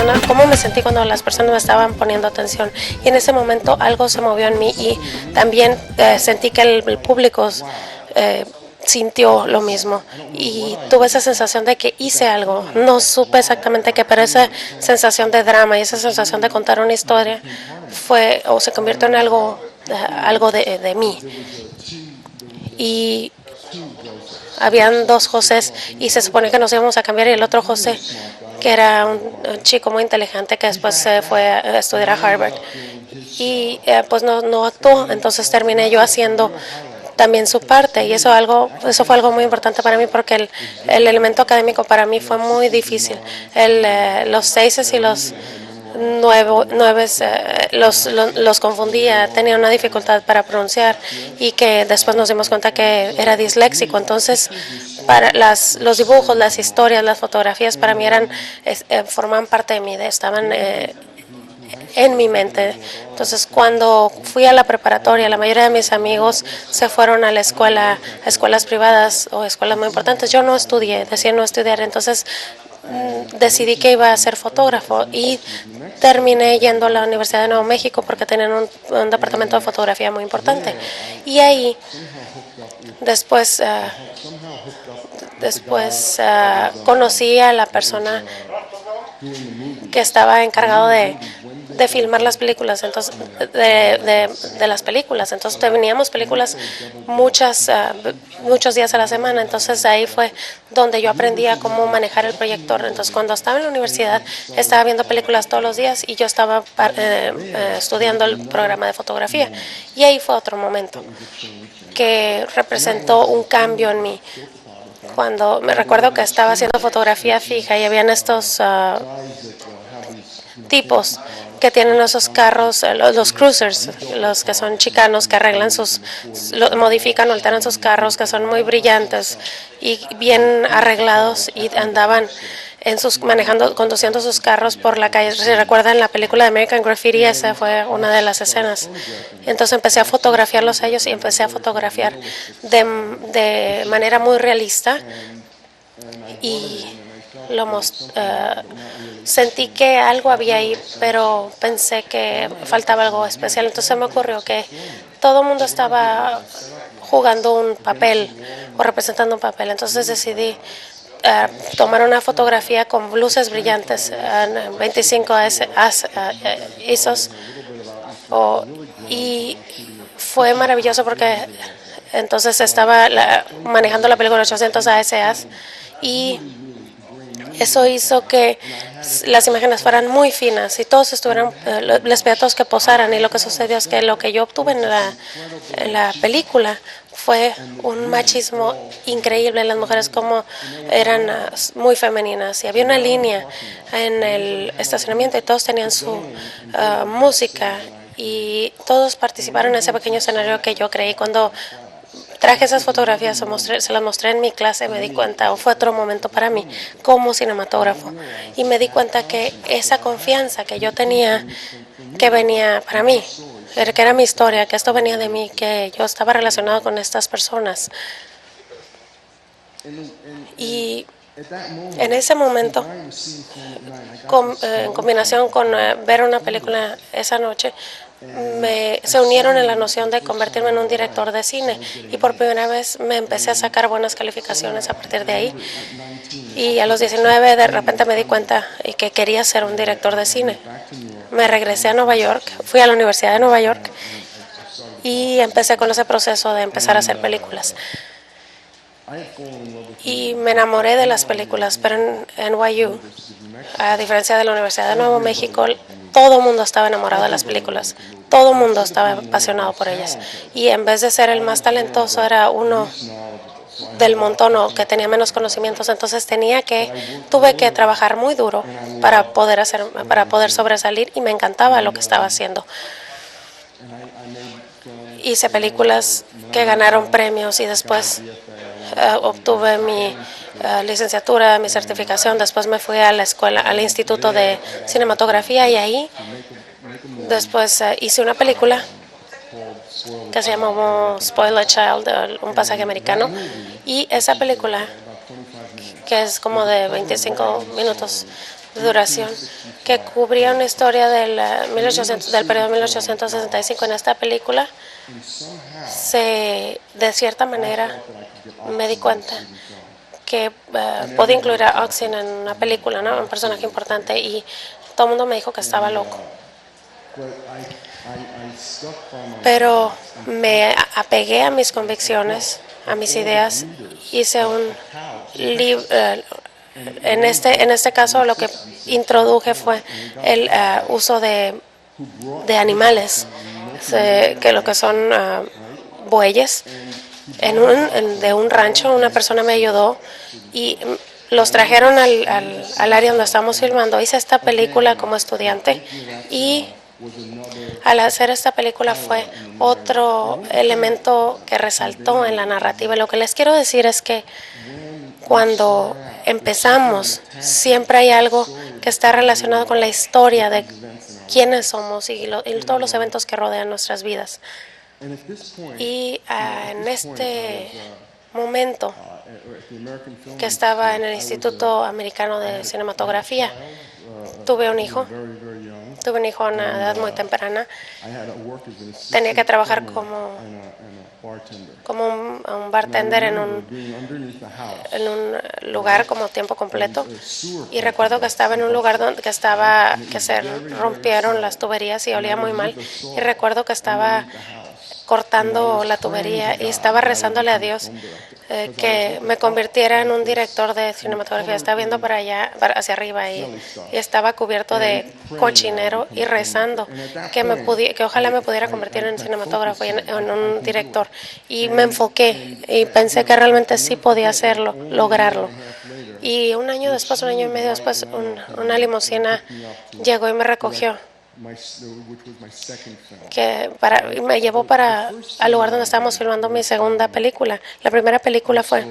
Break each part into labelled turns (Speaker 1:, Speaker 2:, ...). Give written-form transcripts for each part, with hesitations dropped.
Speaker 1: personas, cómo me sentí cuando las personas me estaban poniendo atención. Y en ese momento algo se movió en mí y también sentí que el público sintió lo mismo y tuve esa sensación de que hice algo. No supe exactamente qué, pero esa sensación de drama y esa sensación de contar una historia fue o se convirtió en algo de mí. Y habían dos Josés y se supone que nos íbamos a cambiar y el otro José, que era un chico muy inteligente que después se fue a estudiar a Harvard y pues no actuó, entonces terminé yo haciendo también su parte y eso fue algo muy importante para mí porque el elemento académico para mí fue muy difícil. Los seises y los nueves los confundía, tenía una dificultad para pronunciar y que después nos dimos cuenta que era disléxico. Entonces, para los dibujos, las historias, las fotografías para mí formaban parte de mí, estaban en mi mente. Entonces, cuando fui a la preparatoria, la mayoría de mis amigos se fueron a la escuela, a escuelas privadas o escuelas muy importantes. Yo no estudié, decidí no estudiar, entonces decidí que iba a ser fotógrafo y terminé yendo a la Universidad de Nuevo México porque tenían un departamento de fotografía muy importante. Y ahí, después conocí a la persona que estaba encargado de filmar las películas, entonces de las películas. Entonces teníamos películas muchos días a la semana. Entonces ahí fue donde yo aprendí a cómo manejar el proyector. Entonces cuando estaba en la universidad estaba viendo películas todos los días y yo estaba estudiando el programa de fotografía. Y ahí fue otro momento que representó un cambio en mí. Cuando me recuerdo que estaba haciendo fotografía fija y habían estos tipos que tienen esos carros, los cruisers, los que son chicanos, que arreglan modifican o alteran sus carros, que son muy brillantes y bien arreglados y andaban conduciendo sus carros por la calle. Si recuerdan la película de American Graffiti, esa fue una de las escenas. Entonces empecé a fotografiarlos a ellos y empecé a fotografiar de manera muy realista y sentí que algo había ahí, pero pensé que faltaba algo especial. Entonces me ocurrió que todo el mundo estaba jugando un papel o representando un papel. Entonces decidí tomar una fotografía con luces brillantes en 25 ISOs y fue maravilloso porque entonces estaba manejando la película 800 ASAs y eso hizo que las imágenes fueran muy finas y todos les pedí a todos que posaran, y lo que sucedió es que lo que yo obtuve en la película fue un machismo increíble. Las mujeres como eran muy femeninas y había una línea en el estacionamiento y todos tenían su música y todos participaron en ese pequeño escenario que yo creí. Cuando traje esas fotografías, se las mostré en mi clase, me di cuenta, o fue otro momento para mí como cinematógrafo, y me di cuenta que esa confianza que yo tenía, que venía para mí, que era mi historia, que esto venía de mí, que yo estaba relacionado con estas personas. Y en ese momento, en combinación con ver una película esa noche, se unieron en la noción de convertirme en un director de cine, y por primera vez me empecé a sacar buenas calificaciones a partir de ahí. Y a los 19 de repente me di cuenta que quería ser un director de cine. Me regresé a Nueva York, fui a la Universidad de Nueva York y empecé con ese proceso de empezar a hacer películas. Y me enamoré de las películas, pero en NYU, a diferencia de la Universidad de Nuevo México, todo el mundo estaba enamorado de las películas, todo el mundo estaba apasionado por ellas, y en vez de ser el más talentoso era uno del montón o que tenía menos conocimientos. Entonces tuve que trabajar muy duro para poder sobresalir, y me encantaba lo que estaba haciendo. Hice películas que ganaron premios y después obtuve mi licenciatura, mi certificación. Después me fui a la escuela, al Instituto de Cinematografía, y ahí después hice una película que se llamó Spoiled Child, un pasaje americano, y esa película, que es como de 25 minutos, de duración que cubría una historia del periodo 1865. En esta película, de cierta manera, me di cuenta que podía incluir a Austin en una película, ¿no? Un personaje importante, y todo el mundo me dijo que estaba loco. Pero me apegué a mis convicciones, a mis ideas. Hice un libro. En este caso, lo que introduje fue el uso de animales, que lo que son bueyes. De un rancho, una persona me ayudó y los trajeron al área donde estábamos filmando. Hice esta película como estudiante, y al hacer esta película fue otro elemento que resaltó en la narrativa. Lo que les quiero decir es que cuando empezamos, siempre hay algo que está relacionado con la historia de quiénes somos y todos los eventos que rodean nuestras vidas. Y en este momento que estaba en el Instituto Americano de Cinematografía, tuve un hijo a una edad muy temprana. Tenía que trabajar como un bartender en un lugar como tiempo completo. Y recuerdo que estaba en un lugar que se rompieron las tuberías y olía muy mal. Y recuerdo que estaba cortando la tubería y estaba rezándole a Dios que me convirtiera en un director de cinematografía. Estaba viendo para allá, hacia arriba, y estaba cubierto de cochinero y rezando que ojalá me pudiera convertir en cinematógrafo y en un director. Y me enfoqué y pensé que realmente sí podía hacerlo, lograrlo. Y un año y medio después, una limusina llegó y me recogió, y me llevó al lugar donde estábamos filmando mi segunda película. La primera película fue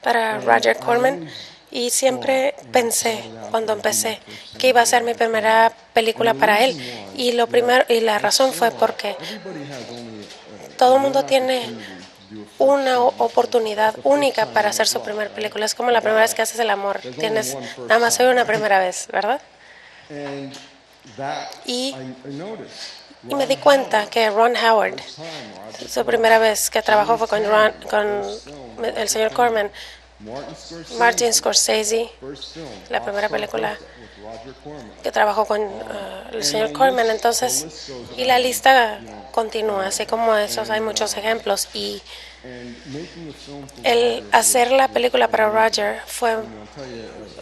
Speaker 1: para Roger Corman, y siempre pensé cuando empecé que iba a ser mi primera película para él. Y la razón fue porque todo el mundo tiene una oportunidad única para hacer su primera película. Es como la primera vez que haces el amor. Nada más hay una primera vez, ¿verdad? Y me di cuenta que Ron Howard, su primera vez que trabajó fue con el señor Corman. Martin Scorsese, la primera película que trabajó con el señor Corman. Entonces, y la lista continúa, así como esos hay muchos ejemplos. Y el hacer la película para Roger fue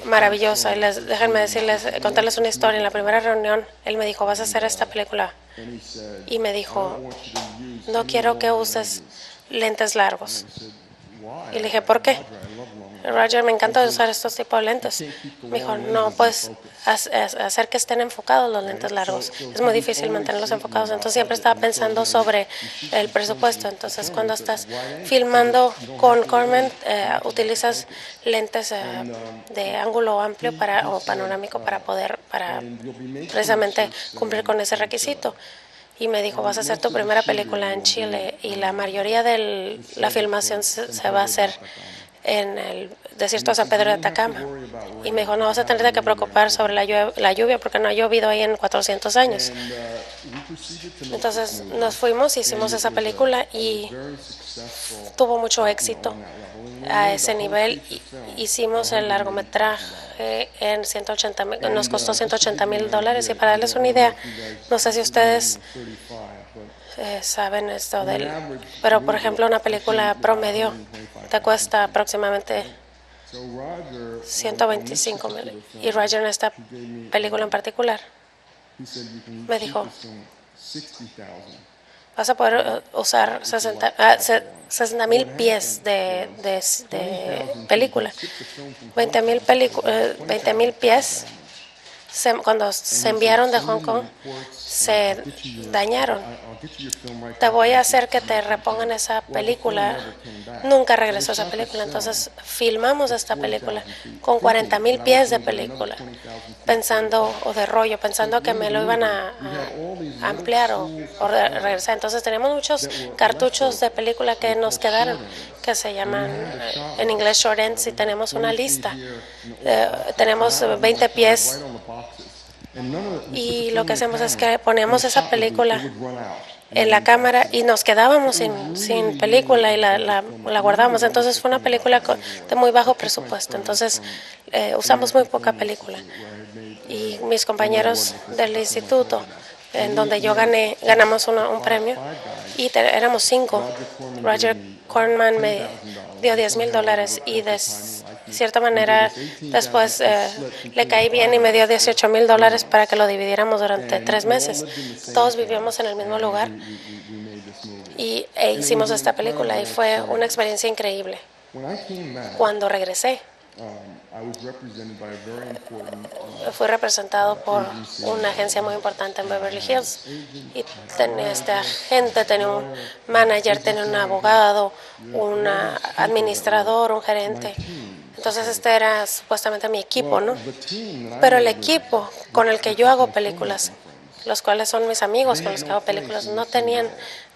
Speaker 1: maravillosa. Y déjenme contarles una historia. En la primera reunión, él me dijo: vas a hacer esta película. Y me dijo: no quiero que uses lentes largos. Y le dije: ¿por qué? Roger, me encanta usar estos tipos de lentes. Me dijo: no, pues hacer que estén enfocados los lentes largos. Es muy difícil mantenerlos enfocados. Entonces siempre estaba pensando sobre el presupuesto. Entonces cuando estás filmando con Corman, utilizas lentes de ángulo amplio o panorámico para precisamente cumplir con ese requisito. Y me dijo: vas a hacer tu primera película en Chile, y la mayoría de la filmación se va a hacer en el desierto de San Pedro de Atacama. Y me dijo: no vas a tener que preocupar sobre la lluvia porque no ha llovido ahí en 400 años. Entonces nos fuimos, hicimos esa película y tuvo mucho éxito a ese nivel. Hicimos el largometraje en nos costó $180,000. Y para darles una idea, no sé si ustedes saben esto pero por ejemplo una película promedio te cuesta aproximadamente $125,000. Y Roger, en esta película en particular, me dijo: vas a poder usar 60,000 pies de película. 20,000 pies, cuando se enviaron de Hong Kong, se dañaron. Te voy a hacer que te repongan esa película. Nunca regresó esa película. Entonces filmamos esta película con 40,000 pies de película, de rollo, pensando que me lo iban a ampliar o regresar. Entonces teníamos muchos cartuchos de película que nos quedaron, que se llaman en inglés short ends, y tenemos una lista. Tenemos 20 pies y lo que hacemos es que ponemos esa película en la cámara y nos quedábamos sin película y la guardamos. Entonces fue una película de muy bajo presupuesto. Entonces usamos muy poca película. Y mis compañeros del instituto, en donde yo ganamos un premio y éramos 5. Roger Corman me dio $10,000 y de cierta manera después le caí bien y me dio $18,000 para que lo dividiéramos durante 3 meses. Todos vivíamos en el mismo lugar y hicimos esta película y fue una experiencia increíble. Cuando regresé, fui representado por una agencia muy importante en Beverly Hills y esta agente tenía un manager, tenía un abogado, un administrador, un gerente. Entonces este era supuestamente mi equipo, ¿no? Pero el equipo con el que yo hago películas, los cuales son mis amigos con los que hago películas, no tenían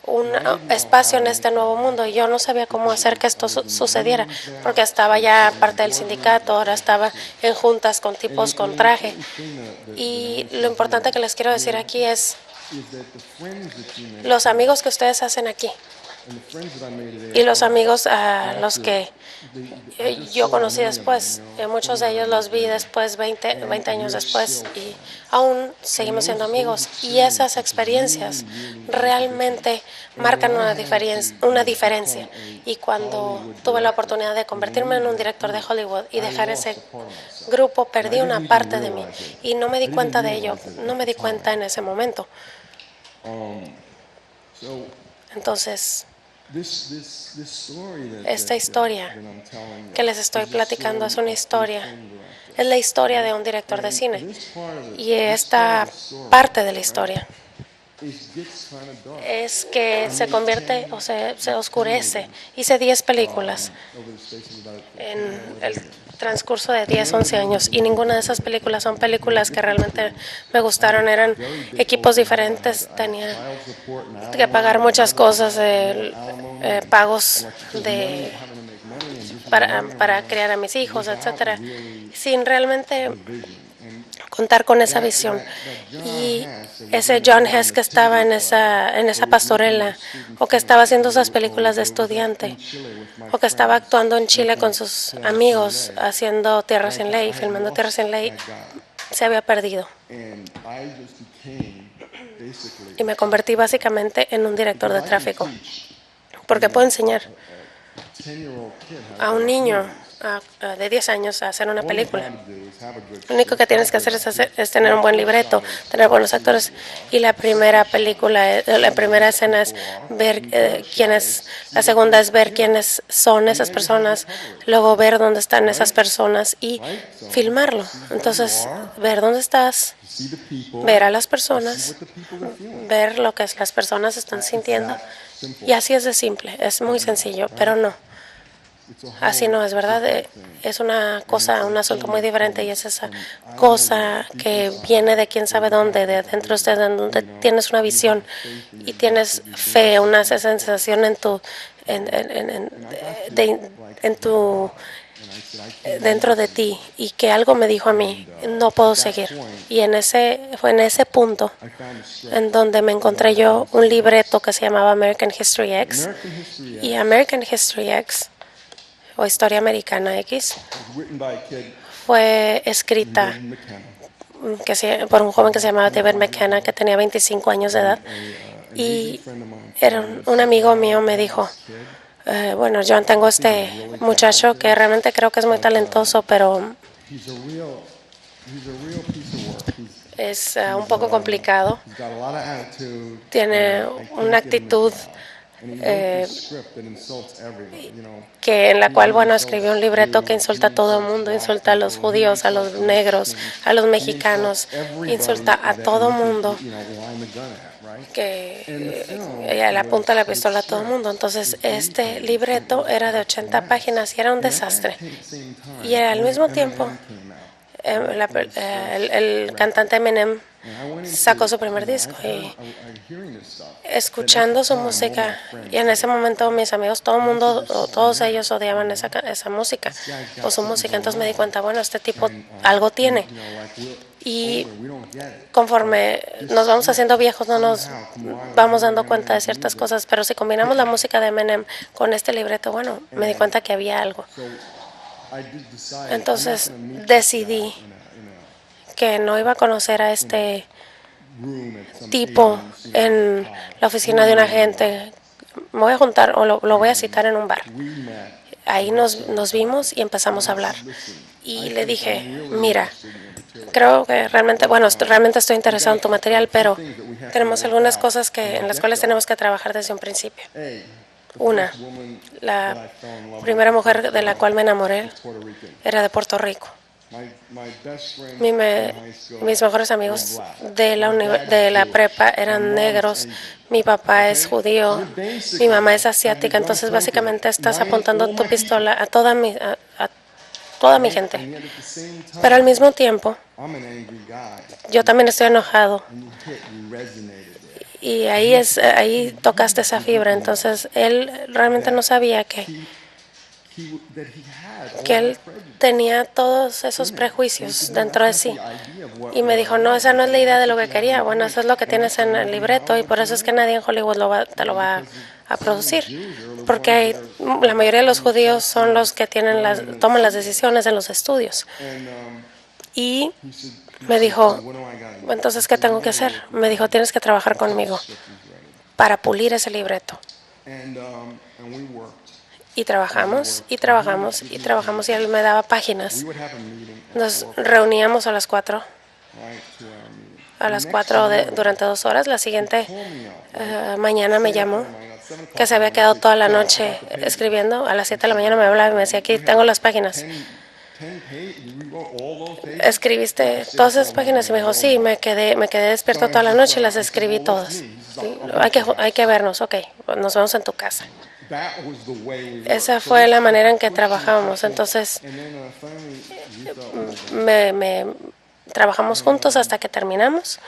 Speaker 1: un espacio en este nuevo mundo y yo no sabía cómo hacer que esto sucediera, porque estaba ya parte del sindicato, ahora estaba en juntas con tipos con traje. Y lo importante que les quiero decir aquí es los amigos que ustedes hacen aquí y los amigos a los que yo conocí después. Muchos de ellos los vi después, 20 años después, y aún seguimos siendo amigos. Y esas experiencias realmente marcan una diferencia. Y cuando tuve la oportunidad de convertirme en un director de Hollywood y dejar ese grupo, perdí una parte de mí. Y no me di cuenta de ello, no me di cuenta en ese momento. Entonces, esta historia que les estoy platicando es una historia, es la historia de un director de cine. Y esta parte de la historia es que se convierte o se oscurece. Hice 10 películas en el transcurso de 10, 11 años y ninguna de esas películas son películas que realmente me gustaron. Eran equipos diferentes, tenía que pagar muchas cosas, pagos para criar a mis hijos, etcétera, sin realmente contar con esa visión. Y ese John Hess que estaba en esa pastorela, o que estaba haciendo esas películas de estudiante, o que estaba actuando en Chile con sus amigos haciendo Tierra sin Ley, filmando Tierra sin Ley, se había perdido. Y me convertí básicamente en un director de tráfico, porque puedo enseñar a un niño de 10 años a hacer una película. Lo único que tienes que hacer es tener un buen libreto, tener buenos actores. Y la primera escena es ver la segunda es ver quiénes son esas personas, luego ver dónde están esas personas y filmarlo. Entonces, ver dónde estás, ver a las personas, ver lo que las personas están sintiendo. Y así es de simple, es muy sencillo, pero no. Así no es, ¿verdad? Es una cosa, un asunto muy diferente y es esa cosa que viene de quién sabe dónde, de dentro de usted, donde tienes una visión y tienes fe, una sensación dentro de ti, y que algo me dijo a mí, no puedo seguir. Y fue en ese punto en donde me encontré yo un libreto que se llamaba American History X, y American History X, o Historia Americana X, fue escrita por un joven que se llamaba David McKenna, que tenía 25 años de edad. Y un amigo mío me dijo, bueno, John, tengo este muchacho que realmente creo que es muy talentoso, pero es un poco complicado. Tiene una actitud en la cual, bueno, escribió un libreto que insulta a todo el mundo, insulta a los judíos, a los negros, a los mexicanos, insulta a todo el mundo, que le apunta la pistola a todo el mundo. Entonces, este libreto era de 80 páginas y era un desastre. Y al mismo tiempo, el cantante Eminem sacó su primer disco y escuchando su música, y en ese momento mis amigos, todo el mundo, todos ellos odiaban esa música o su música. Entonces me di cuenta, bueno, este tipo algo tiene. Y conforme nos vamos haciendo viejos no nos vamos dando cuenta de ciertas cosas, pero si combinamos la música de Eminem con este libreto, bueno, me di cuenta que había algo. Entonces decidí que no iba a conocer a este tipo en la oficina de un agente. Me voy a juntar, o lo voy a citar en un bar. Ahí nos vimos y empezamos a hablar. Y le dije, mira, creo que realmente, bueno, realmente estoy interesado en tu material, pero tenemos algunas cosas en las cuales tenemos que trabajar desde un principio. Una, la primera mujer de la cual me enamoré era de Puerto Rico. Mis mejores amigos de la prepa eran negros. Mi papá es judío. Mi mamá es asiática. Entonces, básicamente, estás apuntando tu pistola a toda mi gente. Pero al mismo tiempo, yo también estoy enojado. Y ahí tocaste esa fibra. Entonces, él realmente no sabía que él tenía todos esos prejuicios dentro de sí. Y me dijo, no, esa no es la idea de lo que quería. Bueno, eso es lo que tienes en el libreto y por eso es que nadie en Hollywood te lo va a producir. Porque la mayoría de los judíos son los que toman las decisiones en los estudios. Y me dijo, entonces, ¿qué tengo que hacer? Me dijo, tienes que trabajar conmigo para pulir ese libreto. Y trabajamos, y trabajamos, y trabajamos, y él me daba páginas. Nos reuníamos a las 4 durante 2 horas. La siguiente mañana me llamó, que se había quedado toda la noche escribiendo. A las 7 de la mañana me hablaba y me decía, aquí tengo las páginas. ¿Escribiste todas esas páginas? Y me dijo, sí, me quedé despierto toda la noche y las escribí todas. Hay que vernos, ok, nos vemos en tu casa. Esa fue la manera en que trabajábamos. Entonces, trabajamos juntos hasta que terminamos.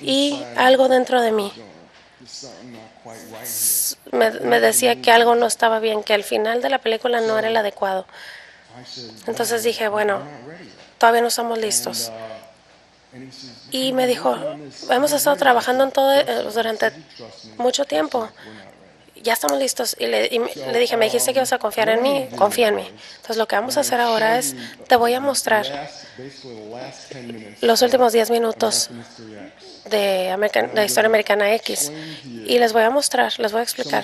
Speaker 1: Y algo dentro de mí me decía que algo no estaba bien, que el final de la película no era el adecuado. Entonces dije, bueno, todavía no estamos listos. Y me dijo, hemos estado trabajando en todo durante mucho tiempo. Ya estamos listos. Y le dije, me dijiste que ibas a confiar en mí, confía en mí. Entonces lo que vamos a hacer ahora es, te voy a mostrar los últimos 10 minutos de Historia Americana X. Y les voy a mostrar, les voy a explicar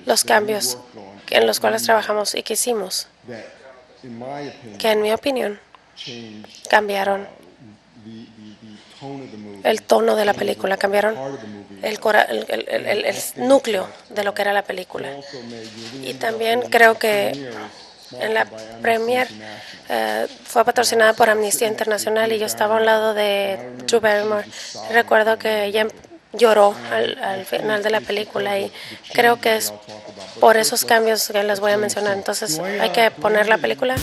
Speaker 1: los cambios en los cuales trabajamos y que hicimos, que en mi opinión cambiaron el tono de la película, cambiaron el núcleo de lo que era la película. Y también creo que en la premier fue patrocinada por Amnistía Internacional y yo estaba a un lado de Drew Barrymore. Recuerdo que ella lloró al final de la película y creo que es por esos cambios que les voy a mencionar. Entonces hay que poner la película.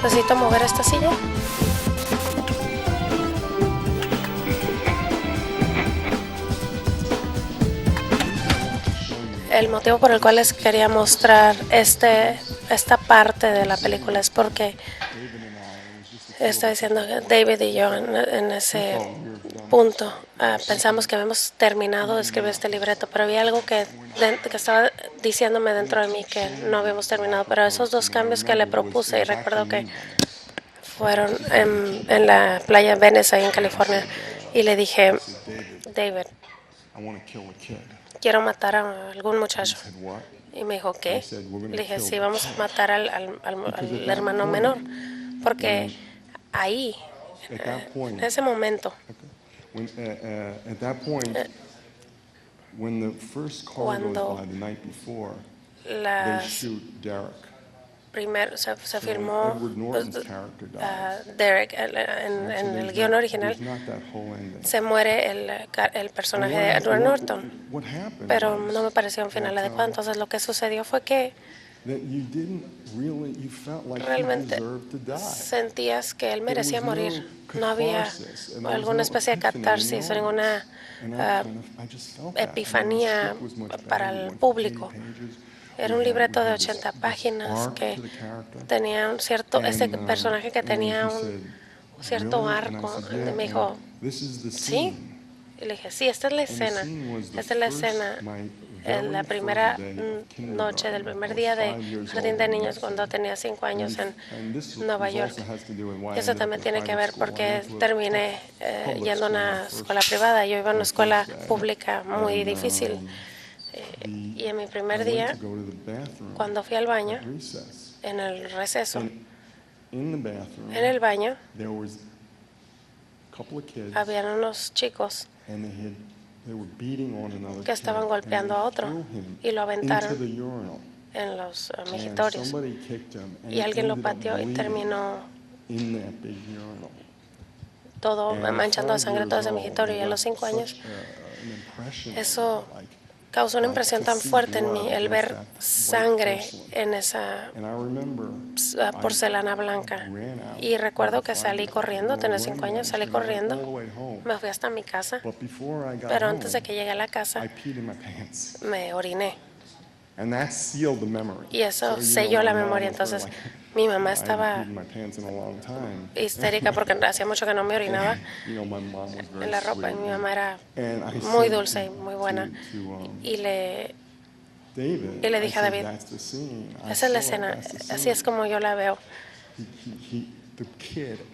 Speaker 1: Necesito mover esta silla. El motivo por el cual les quería mostrar esta parte de la película es porque está diciendo que David y yo en ese punto pensamos que habíamos terminado de escribir este libreto, pero había algo que estaba diciéndome dentro de mí que no habíamos terminado. Pero esos 2 cambios que le propuse, y recuerdo que fueron en la playa Venice, ahí en California, y le dije, David, quiero matar a algún muchacho. Y me dijo, ¿qué? Le dije, sí, vamos a matar al hermano menor. Porque ahí, en ese momento, cuando se filmó Derek en el guión original, se muere el personaje de Edward Norton, pero no me pareció un final adecuado. Entonces lo que sucedió fue que realmente sentías que él merecía morir. No había alguna especie de catarsis o ninguna epifanía para el público. Era un libreto de 80 páginas que tenía ese personaje que tenía un cierto arco. Y me dijo, ¿sí? Y le dije, sí, esta es la escena. Esta es la escena en la primera noche del primer día de Jardín de Niños cuando tenía 5 años en Nueva York. Y eso también tiene que ver porque terminé yendo a una escuela privada. Yo iba a una escuela pública muy difícil. Y en mi primer día, cuando fui al baño, en el receso, en el baño, habían unos chicos que estaban golpeando a otro y lo aventaron en los mijitorios. Y alguien lo pateó y terminó todo manchando de sangre todo ese migitorio. Y a los 5 años, eso causó una impresión tan fuerte en mí, el ver sangre en esa porcelana blanca. Y recuerdo que salí corriendo, tenía 5 años, salí corriendo, me fui hasta mi casa, pero antes de que llegué a la casa, me oriné. Y eso selló la memoria. Entonces, mi mamá estaba histérica porque hacía mucho que no me orinaba en la ropa. Y mi mamá era muy dulce y muy buena. Y le dije a David, esa es la escena, así es como yo la veo.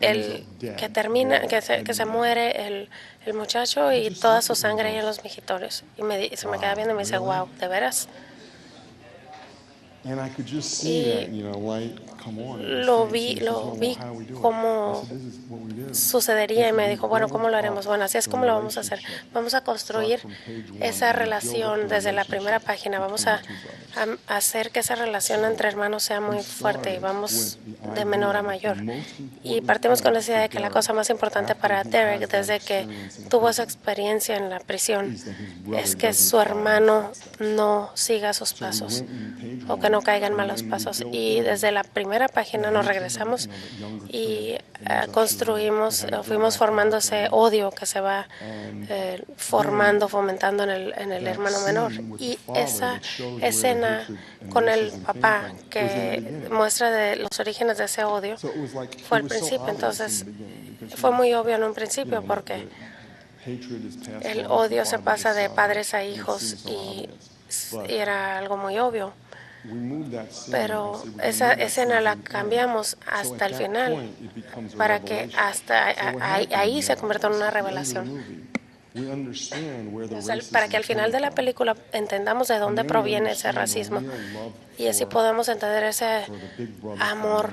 Speaker 1: El que termina, que se muere el muchacho y toda su sangre ahí en los mijitorios. Y se me queda viendo y me dice, wow, ¿de veras? Y lo vi cómo sucedería y me dijo, bueno, ¿cómo lo haremos? Bueno, así es como lo vamos a hacer. Vamos a construir esa relación desde la primera página. Vamos a hacer que esa relación entre hermanos sea muy fuerte y vamos de menor a mayor. Y partimos con la idea de que la cosa más importante para Derek desde que tuvo esa experiencia en la prisión es que su hermano no siga sus pasos o que no caiga en malos pasos. Y desde la primera página nos regresamos y fuimos formando ese odio que se va formando, fomentando en el hermano menor. Y esa escena con el papá que muestra de los orígenes de ese odio fue al principio. Entonces fue muy obvio en un principio porque el odio se pasa de padres a hijos y era algo muy obvio. Pero esa escena la cambiamos hasta el final para que hasta ahí se convierta en una revelación. O sea, para que al final de la película entendamos de dónde proviene ese racismo y así podamos entender ese amor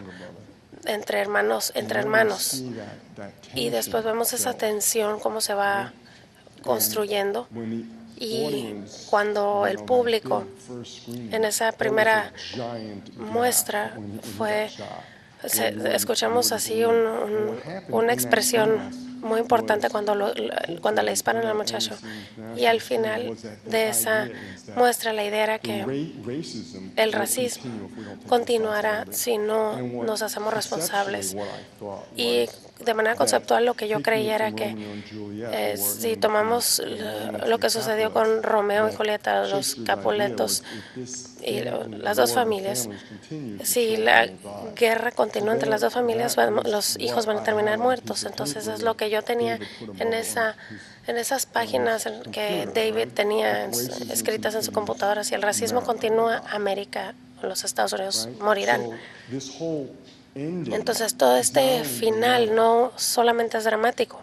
Speaker 1: entre hermanos. Y después vemos esa tensión, cómo se va construyendo. Y cuando el público en esa primera muestra escuchamos así una expresión muy importante cuando le disparan al muchacho. Y al final de esa muestra la idea era que el racismo continuará si no nos hacemos responsables. Y de manera conceptual lo que yo creía era que si tomamos lo que sucedió con Romeo y Julieta, los Capuletos y las dos familias, si la guerra continúa entre las dos familias, los hijos van a terminar muertos. Entonces es lo que yo tenía en esas páginas que David tenía escritas en su computadora. Si el racismo continúa, América o los Estados Unidos morirán. Entonces todo este final no solamente es dramático,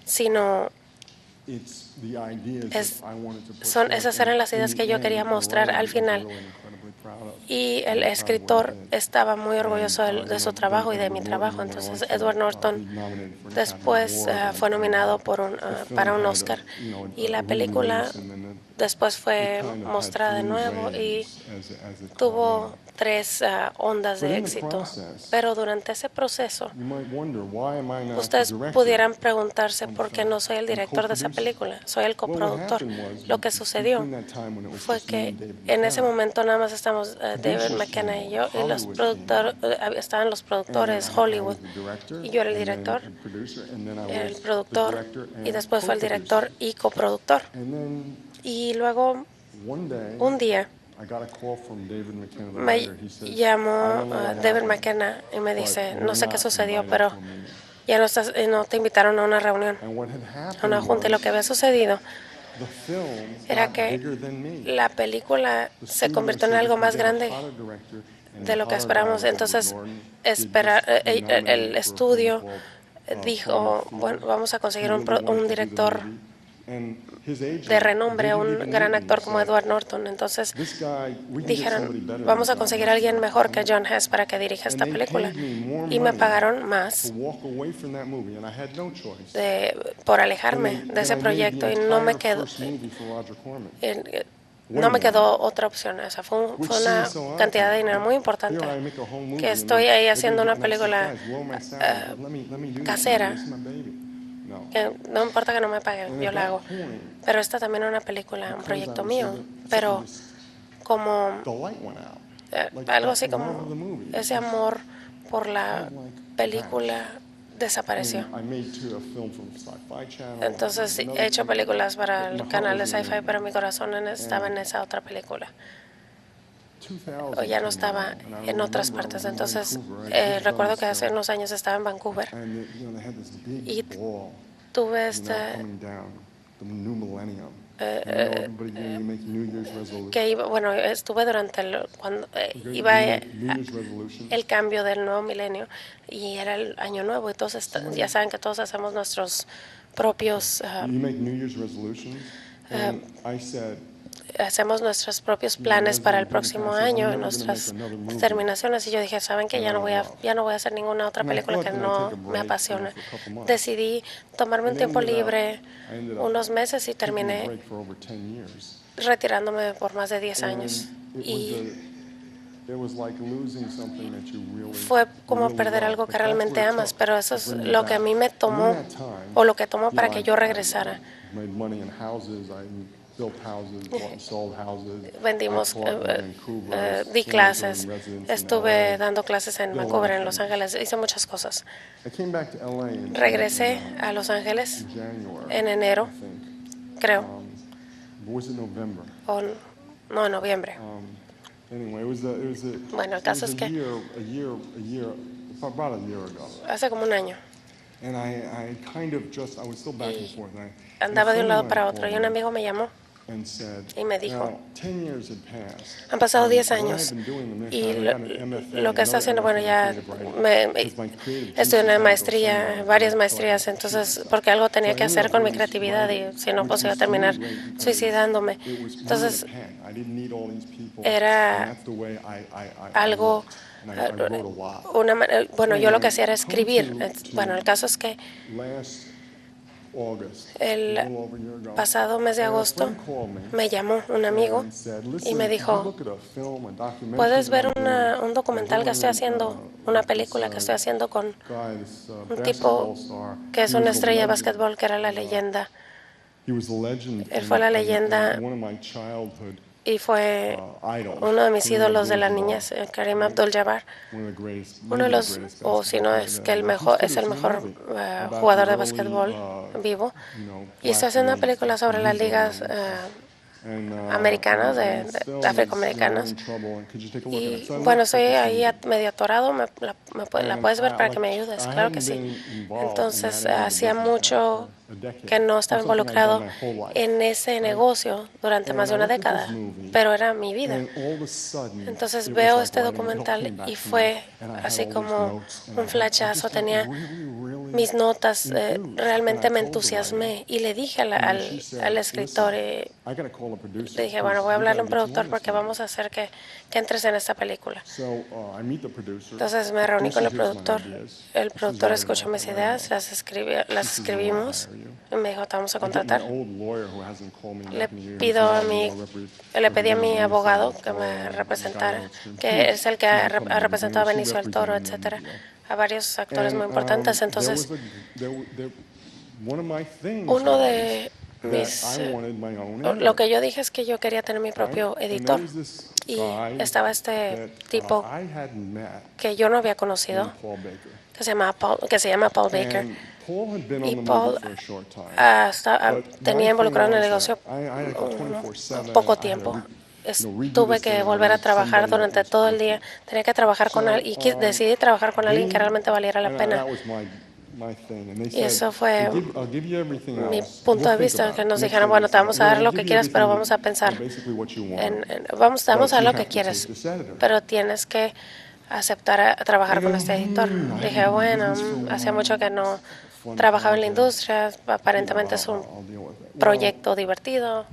Speaker 1: sino esas eran las ideas que yo quería mostrar al final. Y el escritor estaba muy orgulloso de su trabajo y de mi trabajo. Entonces Edward Norton después fue nominado para un Oscar. Y la película después fue mostrada de nuevo y tuvo 3 ondas de éxito. Pero durante ese proceso, ustedes pudieran preguntarse por qué no soy el director de esa película, soy el coproductor. Lo que sucedió fue que en ese momento nada más estamos David McKenna y yo, y los productores, estaban los productores Hollywood, y yo era el director, el productor, y después fue el director y coproductor. Y luego, un día, me llamó David McKenna y me dice, no sé qué sucedió, pero ya no te invitaron a una reunión, a una junta. Y lo que había sucedido era que la película se convirtió en algo más grande de lo que esperamos. Entonces, el estudio dijo, bueno, vamos a conseguir un director de renombre, un gran actor como Edward Norton. Entonces dijeron, vamos a conseguir a alguien mejor que John Hess para que dirija esta película. Y me pagaron más por alejarme de ese proyecto, y no me quedó otra opción. O sea, fue una cantidad de dinero muy importante, que estoy ahí haciendo una película casera, que no importa que no me paguen, yo la hago. Pero esta también es una película, un proyecto mío. Pero como algo así como ese amor por la película desapareció. Entonces he hecho películas para el canal de Sci-Fi, pero mi corazón estaba en esa otra película. O ya no estaba en otras partes. Entonces recuerdo que hace unos años estaba en Vancouver y tuve estuve durante cuando iba el cambio del nuevo milenio, y era el año nuevo, y todos ya saben que todos hacemos nuestros propios hacemos nuestros propios planes para el próximo año, nuestras determinaciones. Y yo dije, saben que ya no voy a hacer ninguna otra película que no me apasione. Decidí tomarme un tiempo libre, unos meses, y terminé retirándome por más de 10 años. Y fue como perder algo que realmente amas, pero eso es lo que a mí me tomó, o lo que tomó para que yo regresara. Vendimos, di clases, estuve dando clases en Vancouver, en Los Ángeles, hice muchas cosas. Regresé a Los Ángeles en enero, creo, o no, en noviembre. Bueno, el caso es que hace como un año, y andaba de un lado para otro, y un amigo me llamó y me dijo, han pasado 10 años y lo que está haciendo, bueno, ya estudié una maestría, varias maestrías, entonces, porque algo tenía que hacer con mi creatividad, y si no, pues iba a terminar suicidándome. Entonces, era algo, bueno, yo lo que hacía era escribir. Bueno, el caso es que el pasado mes de agosto me llamó un amigo y me dijo, ¿puedes ver un documental que estoy haciendo, una película que estoy haciendo con un tipo que es una estrella de básquetbol, que era la leyenda? Él fue la leyenda y fue uno de mis ídolos de la niñez, Kareem Abdul-Jabbar, uno de los, o si no es que el mejor jugador de básquetbol vivo. Y está haciendo una película sobre las ligas americanas, de afroamericanas. Y bueno, estoy ahí medio atorado, la puedes ver para que me ayudes, claro que sí. Entonces, hacía mucho que no estaba involucrado en ese negocio durante más de una década, pero era mi vida. Entonces veo este documental y fue así como un flechazo. Tenía mis notas, realmente me entusiasmé y le dije al escritor, le dije, bueno, voy a hablarle a un productor porque vamos a hacer que entres en esta película. Entonces me reuní con el productor escuchó mis ideas, las escribimos y me dijo, te vamos a contratar. Le pedí a mi abogado que me representara, que es el que ha representado a Benicio del Toro, etcétera, a varios actores muy importantes. Entonces, uno de lo que yo dije es que yo quería tener mi propio editor. Y estaba este tipo que yo no había conocido, que se llama Paul Baker. Y Paul tenía involucrado en el negocio poco tiempo. Tuve que volver a trabajar durante todo el día. Tenía que trabajar con alguien y decidí trabajar con alguien que realmente valiera la pena. Y eso fue mi punto de vista, que nos dijeron, bueno, te vamos a dar lo que quieras, pero vamos a pensar, vamos a dar lo que quieres, pero tienes que aceptar a trabajar con este editor. Dije, bueno, hacía mucho que no trabajaba en la industria, aparentemente es un proyecto divertido.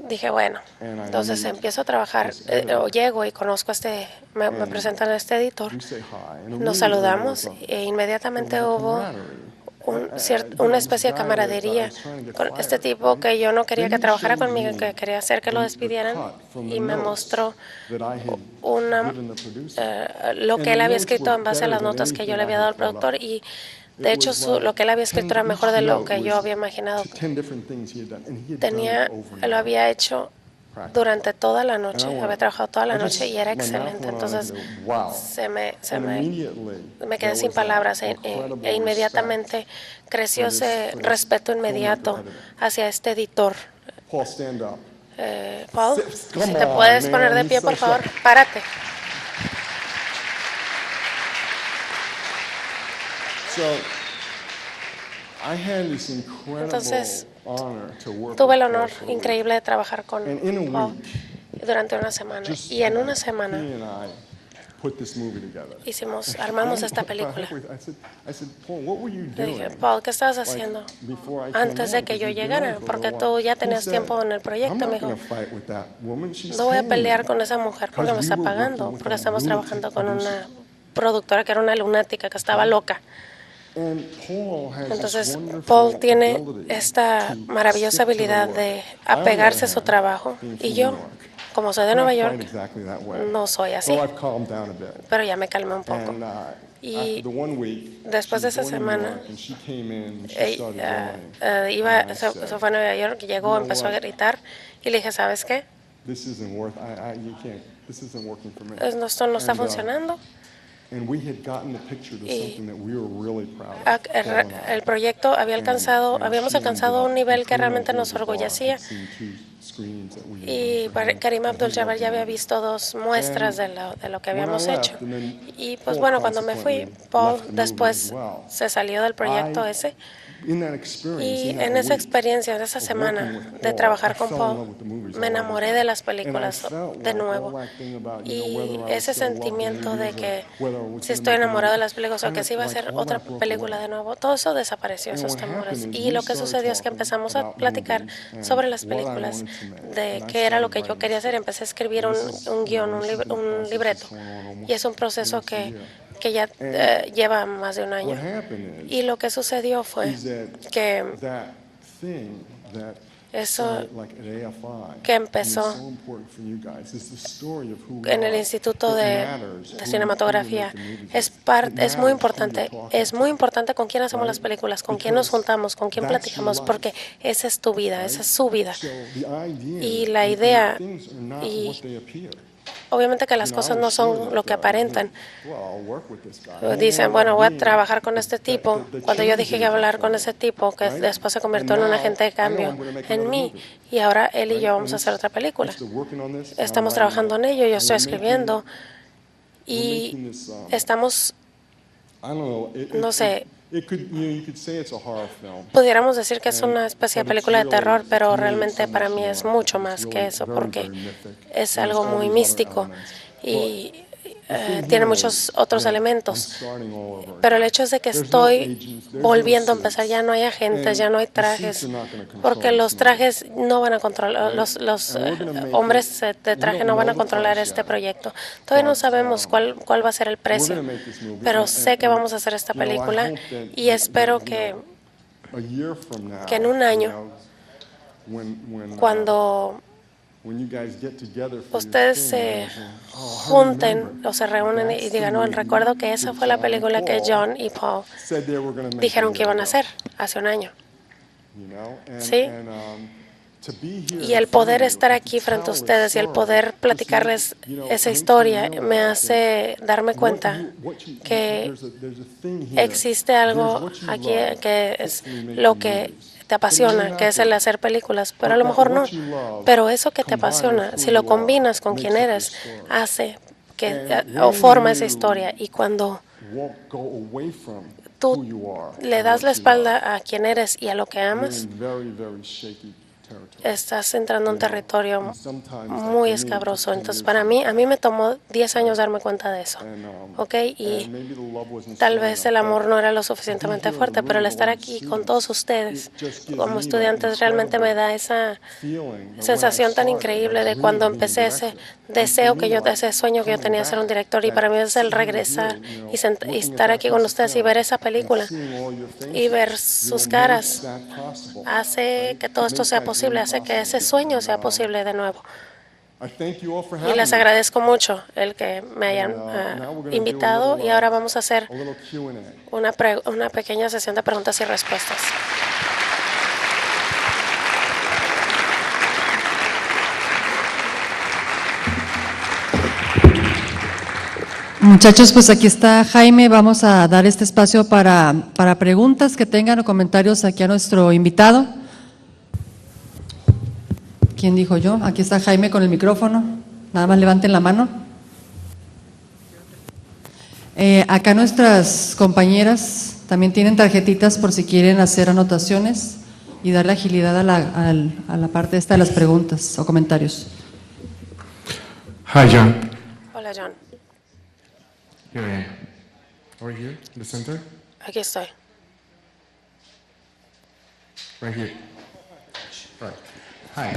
Speaker 1: Dije, bueno, entonces empiezo a trabajar, o llego y conozco me presentan a este editor, nos saludamos e inmediatamente hubo una especie de camaradería con este tipo que yo no quería que trabajara conmigo, que quería hacer que lo despidieran, y me mostró lo que él había escrito en base a las notas que yo le había dado al productor, y de hecho lo que él había escrito era mejor de lo que yo había imaginado. Lo había hecho durante toda la noche, había trabajado toda la noche y era excelente. Entonces me quedé sin palabras e inmediatamente creció ese respeto inmediato hacia este editor. Paul, si te puedes poner de pie, por favor, párate. Entonces, tuve el honor increíble de trabajar con Paul durante una semana. Y en una semana armamos esta película. Le dije, Paul, ¿qué estabas haciendo antes de que yo llegara? Porque tú ya tenías tiempo en el proyecto. Me dijo, no voy a pelear con esa mujer porque me está pagando, porque estamos trabajando con una productora que era una lunática, que estaba loca. Entonces, Paul tiene esta maravillosa habilidad de apegarse a su trabajo, y yo, como soy de Nueva York, no soy así, pero ya me calmé un poco. Y después de esa semana, se fue a Nueva York, llegó, empezó a gritar, y le dije, ¿sabes qué? Esto no está funcionando. Y el proyecto habíamos alcanzado un nivel que realmente nos orgullecía. Y Kareem Abdul-Jabbar ya había visto 2 muestras de lo que habíamos hecho. Y pues bueno, cuando me fui, Paul después se salió del proyecto ese. Y en esa experiencia, en esa semana de trabajar con Paul, me enamoré de las películas de nuevo. Y ese sentimiento de que si estoy enamorado de las películas o que si va a ser otra película de nuevo, todo eso desapareció, esos temores. Y lo que sucedió es que empezamos a platicar sobre las películas, de qué era lo que yo quería hacer. Empecé a escribir un guión, un libreto. Y es un proceso que ya lleva más de un año. Y lo que sucedió fue que eso que empezó en el Instituto de Cinematografía es muy importante. Es muy importante con quién hacemos las películas, con quién nos juntamos, con quién platicamos, porque esa es tu vida, esa es su vida. Y la idea, obviamente que las cosas no son lo que aparentan. Dicen, bueno, voy a trabajar con este tipo. Cuando yo dije que iba a hablar con ese tipo, que después se convirtió en un agente de cambio en mí, y ahora él y yo vamos a hacer otra película. Estamos trabajando en ello, yo estoy escribiendo, y estamos, no sé, pudiéramos decir que es una especie de película de terror, pero realmente para mí es mucho más que eso, porque es algo muy místico. Y tiene muchos otros elementos. Pero el hecho es de que estoy volviendo a empezar. Ya no hay agentes, ya no hay trajes, porque los trajes no van a controlar, los hombres de traje no van a controlar este proyecto. Todavía no sabemos cuál va a ser el precio, pero sé que vamos a hacer esta película y espero que en un año, cuando ustedes se junten o se reúnen y digan, no, recuerdo que esa fue la película que John y Paul dijeron que iban a hacer hace un año. ¿Sí? Y el poder estar aquí frente a ustedes y el poder platicarles esa historia me hace darme cuenta que existe algo aquí que es lo que te apasiona, que es el hacer películas, pero a lo mejor no. Pero eso que te apasiona, si lo combinas con quien eres, hace que o forma esa historia. Y cuando tú le das la espalda a quien eres y a lo que amas, estás entrando en un territorio muy escabroso. Entonces, para mí, a mí me tomó 10 años darme cuenta de eso, ¿ok? Y tal vez el amor no era lo suficientemente fuerte, pero el estar aquí con todos ustedes como estudiantes realmente me da esa sensación tan increíble de cuando empecé ese deseo ese sueño que yo tenía de ser un director. Y para mí es el regresar y estar aquí con ustedes y ver esa película y ver sus caras hace que todo esto sea posible, hace que ese sueño sea posible de nuevo. Y les agradezco mucho el que me hayan invitado y ahora vamos a hacer una pequeña sesión de preguntas y respuestas.
Speaker 2: Muchachos, pues aquí está Jaime. Vamos a dar este espacio para preguntas que tengan o comentarios aquí a nuestro invitado. ¿Quién dijo yo? Aquí está Jaime con el micrófono. Nada más levanten la mano. Acá nuestras compañeras también tienen tarjetitas por si quieren hacer anotaciones y darle agilidad a la parte esta de las preguntas o comentarios.
Speaker 3: Hi, John.
Speaker 1: Hola, John.
Speaker 3: Here I am. Over here, in the center.
Speaker 1: Aquí estoy.
Speaker 3: Right here. Right. Hi.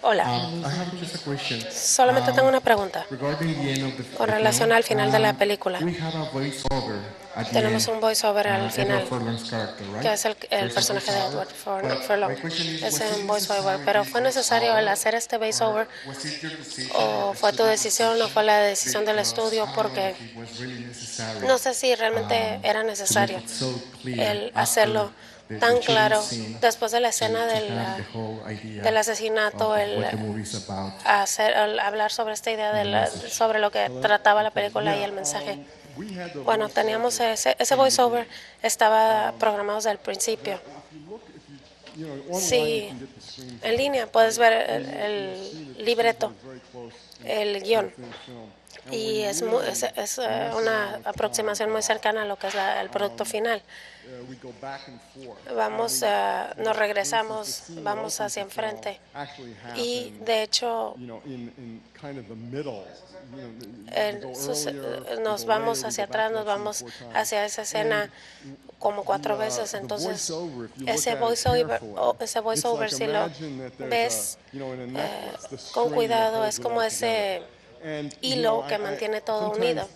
Speaker 1: Hola.
Speaker 3: I have just a question.
Speaker 1: Solamente tengo una pregunta.
Speaker 3: Regarding the end of the
Speaker 1: Con relación al final de la película.
Speaker 3: We have a voiceover at the
Speaker 1: Tenemos
Speaker 3: end.
Speaker 1: un voiceover al final,
Speaker 3: Edward Furlong's character, right?
Speaker 1: que es el personaje de Edward Furlong.
Speaker 3: My question is,
Speaker 1: Es
Speaker 3: was it
Speaker 1: un voiceover,
Speaker 3: necessary
Speaker 1: pero
Speaker 3: to
Speaker 1: ¿fue
Speaker 3: do
Speaker 1: necesario
Speaker 3: so,
Speaker 1: el hacer este voiceover
Speaker 3: was it your decision
Speaker 1: o
Speaker 3: as
Speaker 1: fue
Speaker 3: to
Speaker 1: tu
Speaker 3: the
Speaker 1: decisión o fue la decisión del
Speaker 3: Because
Speaker 1: estudio?
Speaker 3: I don't know
Speaker 1: Porque
Speaker 3: if it was really necessary,
Speaker 1: no sé si realmente era
Speaker 3: to
Speaker 1: necesario
Speaker 3: make it so clear
Speaker 1: el
Speaker 3: after
Speaker 1: hacerlo
Speaker 3: the
Speaker 1: tan
Speaker 3: shooting
Speaker 1: claro
Speaker 3: scene
Speaker 1: después de la
Speaker 3: to
Speaker 1: escena
Speaker 3: have the whole idea
Speaker 1: del asesinato,
Speaker 3: of
Speaker 1: el
Speaker 3: what the movie is about.
Speaker 1: el hablar sobre esta idea sobre lo que trataba la película y el mensaje. Bueno, teníamos ese voiceover, estaba programado desde el principio. Sí, en línea puedes ver el libreto, el guión, y es una aproximación muy cercana a lo que es el producto final. Nos regresamos, vamos hacia enfrente y de hecho nos vamos hacia atrás, nos vamos hacia esa escena como 4 veces. Entonces ese voiceover si lo ves con cuidado, es como ese hilo que mantiene todo unido.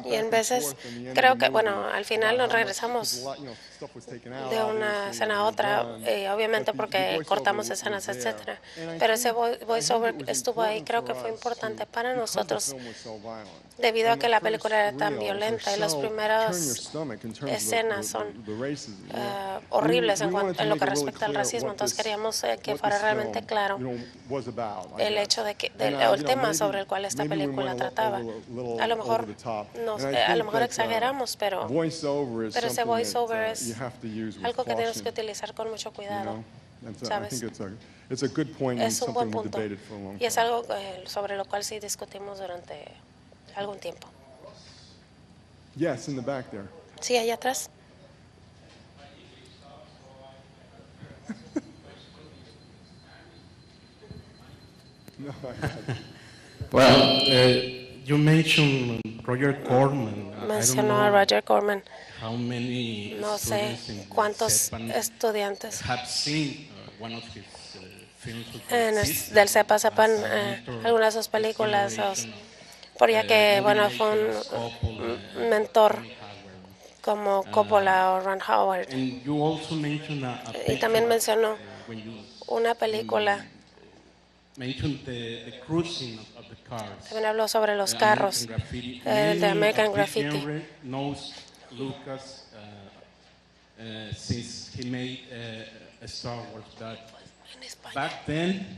Speaker 1: Y en veces creo que, bueno, al final nos regresamos de una escena a otra, obviamente porque cortamos escenas, etcétera. Pero ese voiceover estuvo ahí, creo que fue importante para nosotros debido a que la película era tan violenta y las primeras escenas son horribles en lo que respecta al racismo. Entonces queríamos que fuera realmente claro el hecho de que el tema sobre el cual esta película trataba. A lo mejor exageramos, pero ese voiceover es algo que tienes que utilizar con mucho cuidado, ¿sabes? Es un buen punto y es algo sobre lo cual sí discutimos durante algún tiempo. Sí, allá atrás.
Speaker 3: Well,
Speaker 4: You mentioned Roger Corman. I don't
Speaker 1: Mencionó a
Speaker 4: know
Speaker 1: Roger Corman.
Speaker 4: how many
Speaker 1: No sé
Speaker 4: students in
Speaker 1: cuántos
Speaker 4: CEPAN
Speaker 1: estudiantes
Speaker 4: have seen one of his films with
Speaker 1: en
Speaker 4: his
Speaker 1: el,
Speaker 4: sister
Speaker 1: del CEPA
Speaker 4: as
Speaker 1: sepan
Speaker 4: a mentor,
Speaker 1: algunas de sus
Speaker 4: this
Speaker 1: películas,
Speaker 4: generation
Speaker 1: por ya que,
Speaker 4: movie
Speaker 1: bueno, fue
Speaker 4: makers, Coppola
Speaker 1: un
Speaker 4: and
Speaker 1: mentor
Speaker 4: Ronnie Howard.
Speaker 1: como Coppola o Ron Howard.
Speaker 4: And you also mentioned a
Speaker 1: Y también
Speaker 4: picture
Speaker 1: mencionó
Speaker 4: when you
Speaker 1: una película,
Speaker 4: mentioned the cruising of the cars.
Speaker 1: también habló sobre los
Speaker 4: American
Speaker 1: carros,
Speaker 4: Graffiti.
Speaker 1: el de
Speaker 4: Many
Speaker 1: American
Speaker 4: of this
Speaker 1: Graffiti.
Speaker 4: genre knows Lucas since he made Star Wars. That back then,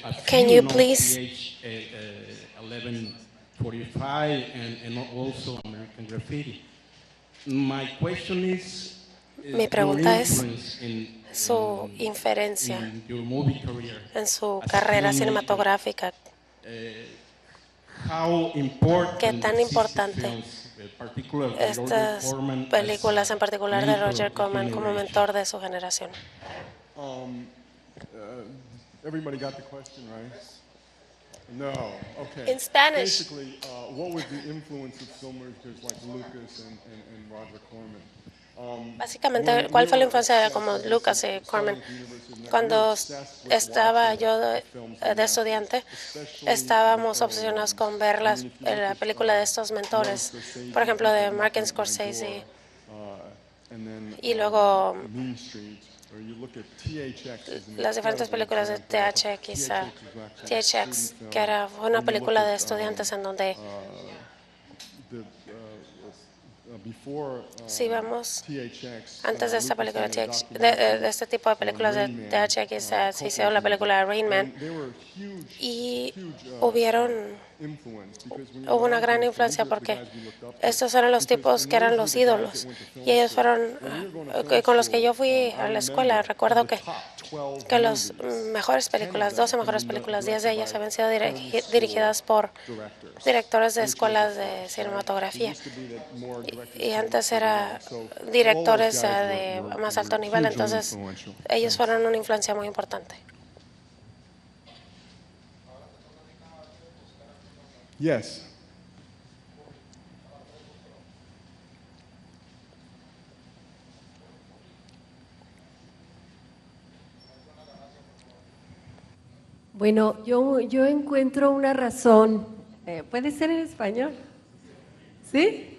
Speaker 4: a
Speaker 1: Can
Speaker 4: few
Speaker 1: you
Speaker 4: know
Speaker 1: please-
Speaker 4: TH 1145 and also American Graffiti. My question is
Speaker 1: Mi
Speaker 4: your
Speaker 1: pregunta es
Speaker 4: influence
Speaker 1: su inferencia
Speaker 4: in your movie career.
Speaker 1: en su
Speaker 4: as a
Speaker 1: carrera
Speaker 4: filmmaker.
Speaker 1: cinematográfica.
Speaker 4: How important
Speaker 1: Qué tan
Speaker 4: the 60
Speaker 1: importante
Speaker 4: films, particularly Roger
Speaker 1: estas
Speaker 4: Corman as
Speaker 1: películas, en particular de
Speaker 4: mentor
Speaker 1: Roger
Speaker 4: of the
Speaker 1: Corman, como
Speaker 4: generation.
Speaker 1: mentor de su generación.
Speaker 5: Everybody got the question, right? No. Okay.
Speaker 1: In Spanish.
Speaker 5: Basically, what was the influence of filmmakers like Lucas and Roger Corman?
Speaker 1: Básicamente, ¿cuál fue la influencia como Lucas y Corman? Cuando estaba yo de estudiante, estábamos obsesionados con ver la película de estos mentores, por ejemplo, de Martin Scorsese, y luego las diferentes películas de THX, THX, que fue una película de estudiantes en donde si vemos antes de esta película de este tipo de películas de THX, se hizo la película Rain Man y hubo una gran influencia porque estos eran los tipos que eran los ídolos y ellos fueron con los que yo fui a la escuela. Recuerdo que las mejores películas, 12 mejores películas, 10 de ellas habían sido dirigidas por directores de escuelas de cinematografía y antes era directores de más alto nivel, entonces ellos fueron una influencia muy importante.
Speaker 5: Yes.
Speaker 6: Bueno, yo encuentro una razón. ¿Puede ser en español? ¿Sí?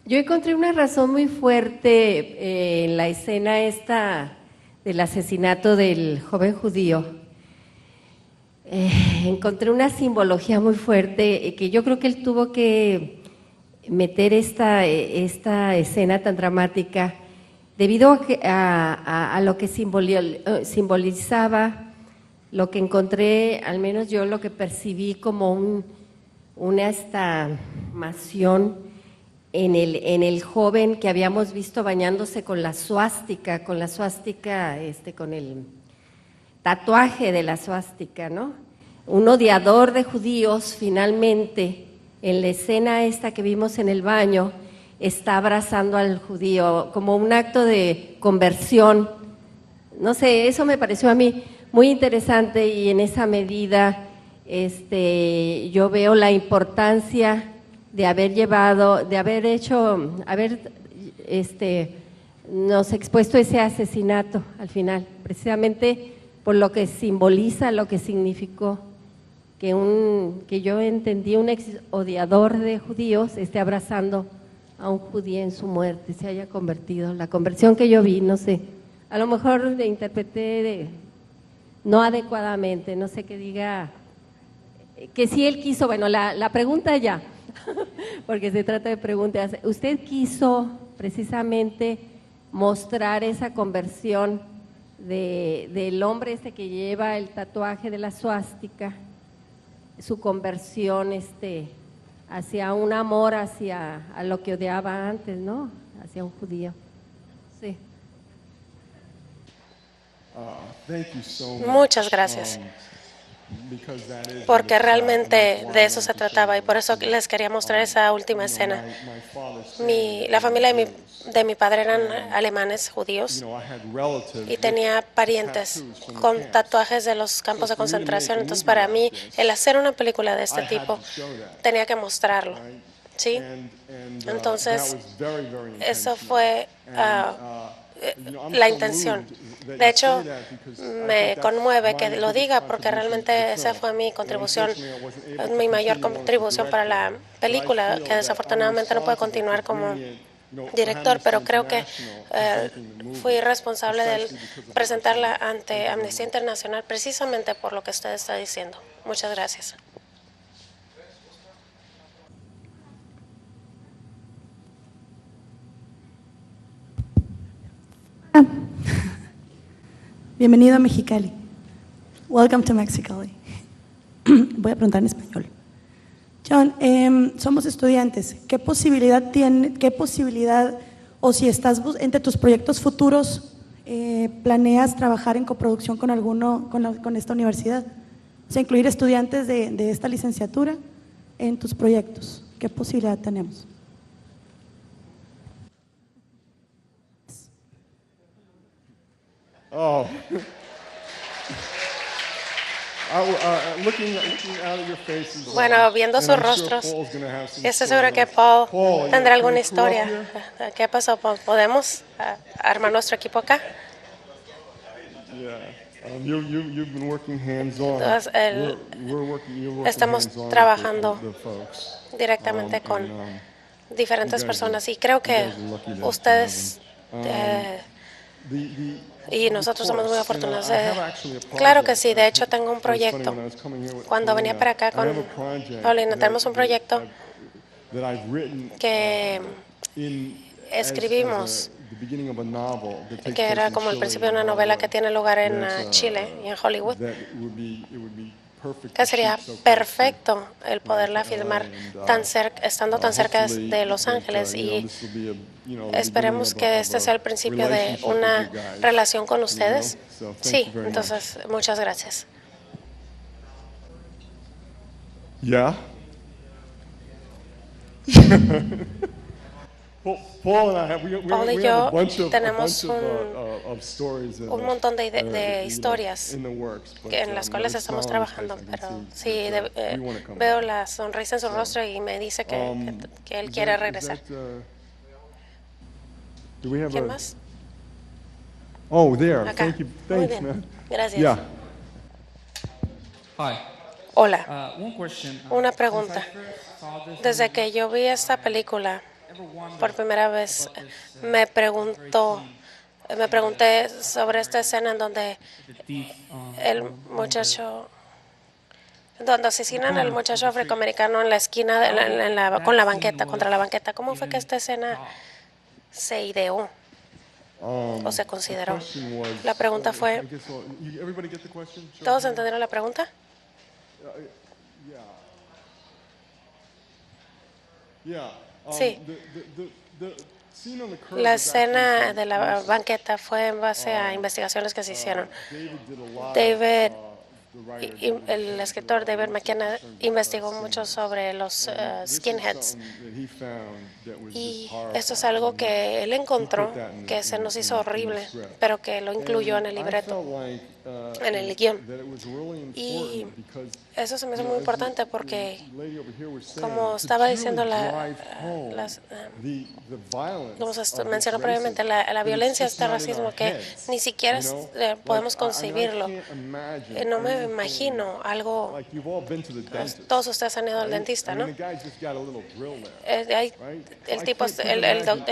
Speaker 6: Yo encontré una razón muy fuerte en la escena esta del asesinato del joven judío. Encontré una simbología muy fuerte que yo creo que él tuvo que meter esta escena tan dramática debido a lo que simbolizaba, lo que encontré, al menos yo lo que percibí como una masión en el joven que habíamos visto bañándose con la suástica, con el tatuaje de la suástica, ¿no? Un odiador de judíos, finalmente, en la escena esta que vimos en el baño, está abrazando al judío como un acto de conversión. No sé, eso me pareció a mí muy interesante y en esa medida yo veo la importancia de nos expuesto ese asesinato al final, precisamente por lo que simboliza, lo que significó que yo entendí un ex odiador de judíos esté abrazando a un judío en su muerte, se haya convertido, la conversión que yo vi, no sé, a lo mejor le interpreté no adecuadamente, no sé, que diga que si él quiso, bueno, la pregunta ya, porque se trata de preguntas, ¿usted quiso precisamente mostrar esa conversión del hombre que lleva el tatuaje de la suástica, su conversión hacia un amor, a lo que odiaba antes, ¿no? Hacia un judío. Sí.
Speaker 5: Thank you so much.
Speaker 1: Muchas gracias.
Speaker 5: because that is
Speaker 1: porque
Speaker 5: what it's about, and
Speaker 1: realmente
Speaker 5: that's why
Speaker 1: de
Speaker 5: I
Speaker 1: eso se
Speaker 5: wanted to show
Speaker 1: trataba y
Speaker 5: you.
Speaker 1: por eso les quería mostrar esa última
Speaker 5: You know,
Speaker 1: escena.
Speaker 5: my father's family
Speaker 1: La familia
Speaker 5: was Jews.
Speaker 1: de mi padre eran alemanes,
Speaker 5: You
Speaker 1: judíos,
Speaker 5: know, I had relatives
Speaker 1: y
Speaker 5: with
Speaker 1: tenía parientes
Speaker 5: tattoos from the
Speaker 1: con
Speaker 5: camps.
Speaker 1: tatuajes de los
Speaker 5: So
Speaker 1: campos de
Speaker 5: for me to make
Speaker 1: concentración.
Speaker 5: a
Speaker 1: Entonces,
Speaker 5: movie
Speaker 1: para mí,
Speaker 5: like this,
Speaker 1: el hacer una película de
Speaker 5: I
Speaker 1: este
Speaker 5: had
Speaker 1: tipo,
Speaker 5: to show that,
Speaker 1: tenía que mostrarlo.
Speaker 5: right?
Speaker 1: ¿Sí?
Speaker 5: And that
Speaker 1: Entonces,
Speaker 5: was very, very
Speaker 1: eso
Speaker 5: intentional.
Speaker 1: fue
Speaker 5: You know, I'm
Speaker 1: la
Speaker 5: so
Speaker 1: intención.
Speaker 5: moved that
Speaker 1: De
Speaker 5: you
Speaker 1: hecho,
Speaker 5: say that because I
Speaker 1: me
Speaker 5: think that's
Speaker 1: conmueve que
Speaker 5: my
Speaker 1: lo
Speaker 5: biggest
Speaker 1: diga porque
Speaker 5: contribution to the
Speaker 1: realmente esa
Speaker 5: film.
Speaker 1: fue mi
Speaker 5: And
Speaker 1: contribución,
Speaker 5: unfortunately, I wasn't able to
Speaker 1: mi mayor
Speaker 5: continue on as the
Speaker 1: contribución para
Speaker 5: director,
Speaker 1: la
Speaker 5: but I
Speaker 1: película,
Speaker 5: feel
Speaker 1: que
Speaker 5: that I'm
Speaker 1: desafortunadamente no puede
Speaker 5: responsible
Speaker 1: continuar
Speaker 5: for
Speaker 1: como
Speaker 5: bringing it, you know, for
Speaker 1: director,
Speaker 5: Amnesty
Speaker 1: pero creo que
Speaker 5: International presenting the movie,
Speaker 1: fui responsable de
Speaker 5: precisely because of what you're
Speaker 1: presentarla
Speaker 5: saying. Thank
Speaker 1: ante
Speaker 5: you very
Speaker 1: Amnistía
Speaker 5: much.
Speaker 1: Internacional precisamente por lo que usted está diciendo. Muchas gracias.
Speaker 7: Bienvenido a Mexicali. Welcome to Mexicali. Voy a preguntar en español. John, somos estudiantes. ¿Qué posibilidad, o si estás entre tus proyectos futuros, planeas trabajar en coproducción con alguno, con esta universidad? O sea, incluir estudiantes de esta licenciatura en tus proyectos. ¿Qué posibilidad tenemos?
Speaker 5: Oh. Looking out of your faces,
Speaker 1: Bueno, viendo
Speaker 5: and
Speaker 1: sus
Speaker 5: I'm sure
Speaker 1: rostros,
Speaker 5: Paul's gonna have some
Speaker 1: estoy segura que
Speaker 5: stories.
Speaker 1: Paul
Speaker 5: Paul,
Speaker 1: tendrá
Speaker 5: can
Speaker 1: alguna
Speaker 5: we crew up
Speaker 1: historia.
Speaker 5: here?
Speaker 1: ¿Qué pasó, Paul? ¿Podemos armar nuestro equipo acá?
Speaker 5: Yeah. You've been working hands-on.
Speaker 1: Entonces,
Speaker 5: You're working
Speaker 1: estamos
Speaker 5: hands-on
Speaker 1: trabajando
Speaker 5: with the folks.
Speaker 1: directamente con diferentes
Speaker 5: you guys
Speaker 1: personas
Speaker 5: are-
Speaker 1: y creo
Speaker 5: you
Speaker 1: que
Speaker 5: guys are lucky to
Speaker 1: ustedes
Speaker 5: have them.
Speaker 1: y nosotros somos muy afortunados.
Speaker 5: I have actually a
Speaker 1: Claro que
Speaker 5: project.
Speaker 1: sí, de hecho tengo un
Speaker 5: It was funny
Speaker 1: proyecto.
Speaker 5: when I was coming here with
Speaker 1: Cuando venía
Speaker 5: Paulina,
Speaker 1: para acá
Speaker 5: I
Speaker 1: con
Speaker 5: have a project
Speaker 1: Paulina,
Speaker 5: that-
Speaker 1: tenemos un proyecto
Speaker 5: that I've written
Speaker 1: que escribimos,
Speaker 5: the beginning of a novel that takes
Speaker 1: que
Speaker 5: place
Speaker 1: era
Speaker 5: in
Speaker 1: como el
Speaker 5: Chile,
Speaker 1: principio de una
Speaker 5: in
Speaker 1: novela que
Speaker 5: Hollywood.
Speaker 1: tiene lugar en
Speaker 5: That's,
Speaker 1: Chile y en Hollywood,
Speaker 5: that it would be perfect
Speaker 1: que
Speaker 5: to
Speaker 1: sería
Speaker 5: shoot so close to-
Speaker 1: perfecto el poderla filmar estando tan cerca
Speaker 5: hopefully
Speaker 1: de Los
Speaker 5: that,
Speaker 1: Ángeles,
Speaker 5: you know,
Speaker 1: y
Speaker 5: this will be the
Speaker 1: esperemos
Speaker 5: beginning
Speaker 1: que
Speaker 5: of
Speaker 1: este sea el principio de
Speaker 5: relationship with
Speaker 1: una
Speaker 5: you guys,
Speaker 1: relación con
Speaker 5: you know?
Speaker 1: ustedes.
Speaker 5: So, thank
Speaker 1: Sí,
Speaker 5: you very much.
Speaker 1: entonces muchas gracias.
Speaker 5: Yeah. Paul and I have,
Speaker 1: Paul y
Speaker 5: we have
Speaker 1: yo
Speaker 5: a bunch of,
Speaker 1: tenemos
Speaker 5: of stories
Speaker 1: un montón de
Speaker 5: you know,
Speaker 1: historias
Speaker 5: in the works, but,
Speaker 1: en las cuales
Speaker 5: there's
Speaker 1: estamos
Speaker 5: smile on his
Speaker 1: trabajando,
Speaker 5: face, I can
Speaker 1: pero
Speaker 5: see
Speaker 1: sí,
Speaker 5: that, we wanna come
Speaker 1: veo
Speaker 5: back.
Speaker 1: la sonrisa en su rostro y me dice que él
Speaker 5: Is
Speaker 1: quiere
Speaker 5: that-
Speaker 1: regresar.
Speaker 5: is that, do we have
Speaker 1: ¿Quién
Speaker 5: a-
Speaker 1: más?
Speaker 5: Oh, there.
Speaker 1: Acá.
Speaker 5: Thank you.
Speaker 1: Muy
Speaker 5: Thanks,
Speaker 1: bien.
Speaker 5: man.
Speaker 1: Gracias.
Speaker 5: Yeah.
Speaker 8: Hi.
Speaker 1: Hola,
Speaker 8: One question.
Speaker 1: una
Speaker 8: Since
Speaker 1: pregunta.
Speaker 8: I first saw this
Speaker 1: Desde que yo vi esta película por primera vez, me pregunté sobre esta escena en donde el muchacho, donde asesinan al muchacho afroamericano en la esquina, con la banqueta, contra la banqueta. ¿Cómo fue que esta escena se ideó o se consideró? La pregunta fue,
Speaker 5: Everybody get the question? Sure.
Speaker 1: ¿todos entendieron la pregunta?
Speaker 5: Yeah.
Speaker 1: Sí.
Speaker 5: The scene on the curb
Speaker 1: La
Speaker 5: is actually
Speaker 1: escena
Speaker 5: from
Speaker 1: de la
Speaker 5: research.
Speaker 1: banqueta fue en base a investigaciones que se hicieron.
Speaker 5: David did a lot
Speaker 1: David,
Speaker 5: the writer
Speaker 1: el escritor David McKenna, investigó mucho sobre los skinheads. Y esto es algo que él encontró que se nos hizo horrible, pero que lo incluyó en el libreto, en el guión. Y eso se me hizo muy importante porque, como estaba diciendo como se mencionó previamente, la violencia, este racismo, que ni siquiera podemos concebirlo. No me imagino algo. Todos ustedes han ido al dentista, ¿no? El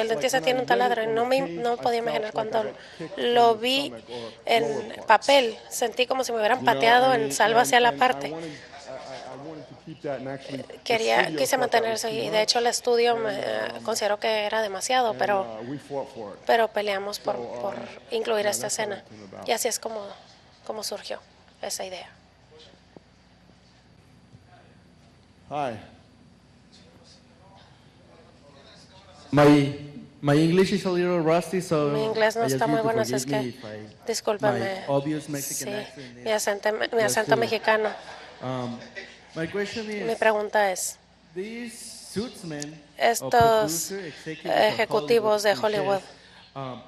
Speaker 1: dentista tiene un taladro y no podía imaginar cuando lo vi en papel. Sentí como si me hubieran pateado en salvo hacia la parte. Quise mantener eso y de hecho el estudio consideró que era demasiado, pero peleamos por incluir esta escena. Y así es como surgió esa idea.
Speaker 9: My
Speaker 3: My English is a little rusty, so
Speaker 1: Mi inglés no
Speaker 3: I just
Speaker 1: está
Speaker 3: need
Speaker 1: muy
Speaker 3: to
Speaker 1: bueno, así
Speaker 3: forgive
Speaker 1: es
Speaker 3: me
Speaker 1: que
Speaker 3: if my
Speaker 1: discúlpame.
Speaker 3: obvious Mexican
Speaker 1: Sí,
Speaker 3: accent
Speaker 1: mi
Speaker 3: is
Speaker 1: acento
Speaker 3: just too-
Speaker 1: mexicano.
Speaker 3: My question
Speaker 1: Mi
Speaker 3: is,
Speaker 1: pregunta es,
Speaker 3: these suitsmen or
Speaker 1: estos
Speaker 3: producer executives of
Speaker 1: ejecutivos de
Speaker 3: Hollywood
Speaker 1: Hollywood
Speaker 3: um,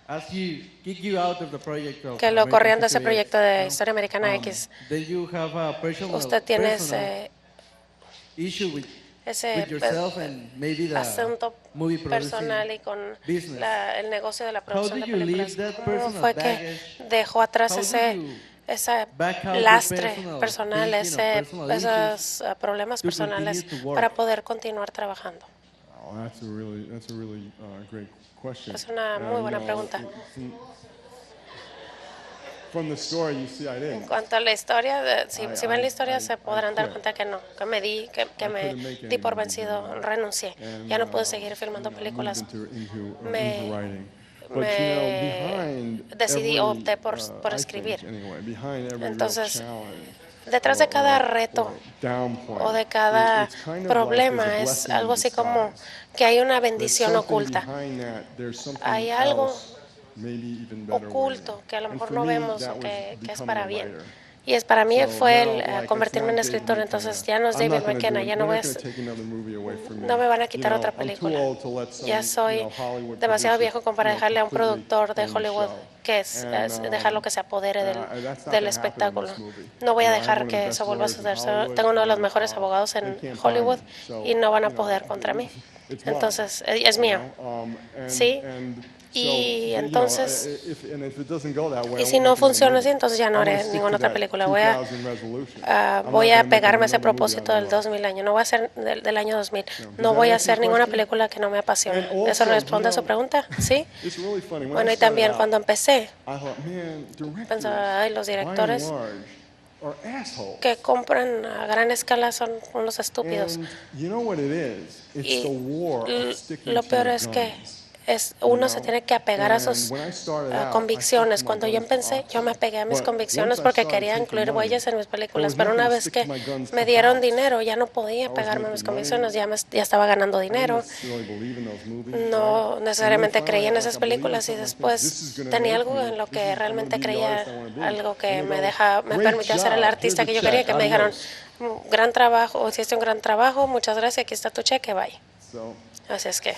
Speaker 3: ask you, kick you out of the project of
Speaker 1: que lo
Speaker 3: American
Speaker 1: corrieron de ese
Speaker 3: History X,
Speaker 1: proyecto de
Speaker 3: no?
Speaker 1: Historia Americana X,
Speaker 3: Then you have a
Speaker 1: usted tiene
Speaker 3: personal
Speaker 1: ese
Speaker 3: issue with yourself and maybe the
Speaker 1: asunto
Speaker 3: movie producing
Speaker 1: personal y con
Speaker 3: business.
Speaker 1: el negocio de la
Speaker 3: How
Speaker 1: producción
Speaker 3: do
Speaker 1: de
Speaker 3: you leave
Speaker 1: películas.
Speaker 3: that
Speaker 1: ¿Cómo
Speaker 3: personal
Speaker 1: fue que
Speaker 3: baggage?
Speaker 1: dejó atrás
Speaker 3: How do
Speaker 1: ese
Speaker 3: you back out your
Speaker 1: lastre
Speaker 3: personal
Speaker 1: personal,
Speaker 3: thinking or personal
Speaker 1: esos problemas
Speaker 3: to continue
Speaker 1: personales
Speaker 3: to work?
Speaker 1: para poder continuar trabajando?
Speaker 5: Oh, that's a really great question.
Speaker 1: Es una muy buena pregunta.
Speaker 5: From the story, you see, I
Speaker 1: En
Speaker 5: didn't.
Speaker 1: cuanto a la historia, si ven la historia se podrán dar
Speaker 5: quit.
Speaker 1: cuenta que no, que me di
Speaker 5: couldn't make
Speaker 1: di por
Speaker 5: any movies
Speaker 1: vencido,
Speaker 5: anymore.
Speaker 1: renuncié.
Speaker 5: And,
Speaker 1: Ya no pude seguir filmando
Speaker 5: moved
Speaker 1: películas.
Speaker 5: into
Speaker 1: Me-
Speaker 5: writing. But behind
Speaker 1: decidí,
Speaker 5: every,
Speaker 1: opté por
Speaker 5: I
Speaker 1: escribir.
Speaker 5: think, anyway, behind every real
Speaker 1: Entonces,
Speaker 5: challenge,
Speaker 1: detrás de cada
Speaker 5: or
Speaker 1: reto
Speaker 5: down point,
Speaker 1: o de cada
Speaker 5: it's kind of
Speaker 1: problema
Speaker 5: like there's a
Speaker 1: es
Speaker 5: blessing in
Speaker 1: algo así como
Speaker 5: disguise.
Speaker 1: que hay una
Speaker 5: There's
Speaker 1: bendición
Speaker 5: something
Speaker 1: oculta.
Speaker 5: behind that, there's something
Speaker 1: Hay algo
Speaker 5: else, maybe even better
Speaker 1: oculto
Speaker 5: waiting.
Speaker 1: que a lo
Speaker 5: And
Speaker 1: mejor
Speaker 5: for
Speaker 1: no
Speaker 5: me,
Speaker 1: vemos
Speaker 5: that
Speaker 1: o
Speaker 5: was
Speaker 1: que es
Speaker 5: becoming
Speaker 1: para
Speaker 5: a
Speaker 1: bien.
Speaker 5: writer.
Speaker 1: Y para mí
Speaker 5: So
Speaker 1: fue
Speaker 5: now,
Speaker 1: el
Speaker 5: like,
Speaker 1: convertirme en
Speaker 5: it's not
Speaker 1: escritor.
Speaker 5: Dave
Speaker 1: Entonces
Speaker 5: McKenna.
Speaker 1: ya no es
Speaker 5: I'm
Speaker 1: David
Speaker 5: not gonna
Speaker 1: McKenna,
Speaker 5: do it.
Speaker 1: ya no
Speaker 5: They're
Speaker 1: voy
Speaker 5: not gonna take another movie away from me.
Speaker 1: no me van a quitar
Speaker 5: You know,
Speaker 1: otra
Speaker 5: I'm too
Speaker 1: película.
Speaker 5: old to let some,
Speaker 1: Ya soy
Speaker 5: Hollywood
Speaker 1: demasiado
Speaker 5: producer,
Speaker 1: viejo como para dejarle a un
Speaker 5: completely
Speaker 1: productor de
Speaker 5: own the
Speaker 1: Hollywood
Speaker 5: show.
Speaker 1: que es
Speaker 5: And,
Speaker 1: dejarlo que se apodere
Speaker 5: that's not
Speaker 1: del
Speaker 5: gonna happen in
Speaker 1: espectáculo.
Speaker 5: this movie.
Speaker 1: No voy a
Speaker 5: You know, I have
Speaker 1: dejar
Speaker 5: one of the
Speaker 1: que
Speaker 5: best
Speaker 1: eso vuelva a
Speaker 5: lawyers in
Speaker 1: suceder.
Speaker 5: Hollywood,
Speaker 1: Tengo uno de los
Speaker 5: and,
Speaker 1: mejores abogados
Speaker 5: they
Speaker 1: en
Speaker 5: can't
Speaker 1: Hollywood
Speaker 5: find me. So,
Speaker 1: y no van a
Speaker 5: you know,
Speaker 1: poder contra mí.
Speaker 5: it's mine,
Speaker 1: Entonces, es mío.
Speaker 5: and,
Speaker 1: Sí.
Speaker 5: and
Speaker 1: Y
Speaker 5: so, you know,
Speaker 1: entonces,
Speaker 5: if it doesn't go that way,
Speaker 1: y
Speaker 5: I
Speaker 1: si
Speaker 5: won't
Speaker 1: no
Speaker 5: make another
Speaker 1: funciona así,
Speaker 5: movie.
Speaker 1: entonces ya no
Speaker 5: I'm gonna
Speaker 1: haré
Speaker 5: stick
Speaker 1: ninguna
Speaker 5: to
Speaker 1: otra
Speaker 5: that
Speaker 1: película.
Speaker 5: 2000 resolution. I'm
Speaker 1: Voy
Speaker 5: not
Speaker 1: a
Speaker 5: gonna make
Speaker 1: pegarme a ese
Speaker 5: another movie I
Speaker 1: propósito
Speaker 5: don't
Speaker 1: del
Speaker 5: love.
Speaker 1: 2000 año. No voy a hacer del año 2000.
Speaker 5: Does
Speaker 1: No
Speaker 5: that
Speaker 1: voy a
Speaker 5: answer your
Speaker 1: hacer ninguna
Speaker 5: question?
Speaker 1: película que no me apasione.
Speaker 5: And
Speaker 1: ¿Eso
Speaker 5: also,
Speaker 1: responde a su pregunta? Sí.
Speaker 5: It's really funny. When
Speaker 1: Bueno,
Speaker 5: I
Speaker 1: y también
Speaker 5: started
Speaker 1: cuando
Speaker 5: out,
Speaker 1: empecé,
Speaker 5: I thought, man, directors,
Speaker 1: pensaba, ay, los
Speaker 5: by and
Speaker 1: directores
Speaker 5: large, are assholes.
Speaker 1: que compran a gran escala son unos estúpidos.
Speaker 5: And you know what it is? It's
Speaker 1: Y
Speaker 5: the war of sticking
Speaker 1: lo
Speaker 5: to
Speaker 1: peor
Speaker 5: your
Speaker 1: es que
Speaker 5: guns.
Speaker 1: uno se tiene que apegar a
Speaker 5: And
Speaker 1: sus
Speaker 5: when I started out,
Speaker 1: convicciones.
Speaker 5: I stuck to
Speaker 1: Cuando
Speaker 5: my
Speaker 1: yo
Speaker 5: guns for
Speaker 1: empecé, yo
Speaker 5: often.
Speaker 1: me apegué a mis
Speaker 5: But
Speaker 1: convicciones
Speaker 5: once I
Speaker 1: porque
Speaker 5: started
Speaker 1: quería
Speaker 5: taking
Speaker 1: incluir
Speaker 5: money,
Speaker 1: huellas en mis
Speaker 5: there
Speaker 1: películas.
Speaker 5: was
Speaker 1: Pero una
Speaker 5: nothing to
Speaker 1: vez
Speaker 5: stick
Speaker 1: que
Speaker 5: to my guns
Speaker 1: me
Speaker 5: to
Speaker 1: dieron
Speaker 5: bounce.
Speaker 1: dinero, ya no podía
Speaker 5: I was
Speaker 1: pegarme a mis
Speaker 5: making
Speaker 1: convicciones.
Speaker 5: money.
Speaker 1: Ya estaba ganando
Speaker 5: I didn't
Speaker 1: dinero.
Speaker 5: necessarily believe in those movies,
Speaker 1: No
Speaker 5: right?
Speaker 1: necesariamente
Speaker 5: And then
Speaker 1: creía en
Speaker 5: finally,
Speaker 1: esas
Speaker 5: like, I believed in
Speaker 1: películas y
Speaker 5: something, I think, this is
Speaker 1: después
Speaker 5: gonna
Speaker 1: tenía
Speaker 5: make
Speaker 1: algo
Speaker 5: me-
Speaker 1: en lo
Speaker 5: this
Speaker 1: que
Speaker 5: is- I'm gonna
Speaker 1: realmente
Speaker 5: be the
Speaker 1: creía,
Speaker 5: artist I wanna be.
Speaker 1: algo que
Speaker 5: And they
Speaker 1: me
Speaker 5: go,
Speaker 1: me
Speaker 5: "Great
Speaker 1: permitía ser el
Speaker 5: job,
Speaker 1: artista
Speaker 5: here's
Speaker 1: que
Speaker 5: a
Speaker 1: yo quería,
Speaker 5: check,
Speaker 1: que me dijeron,
Speaker 5: adios."
Speaker 1: gran trabajo, hiciste un gran trabajo, muchas gracias, aquí está tu cheque, bye.
Speaker 5: So,
Speaker 1: Así es que,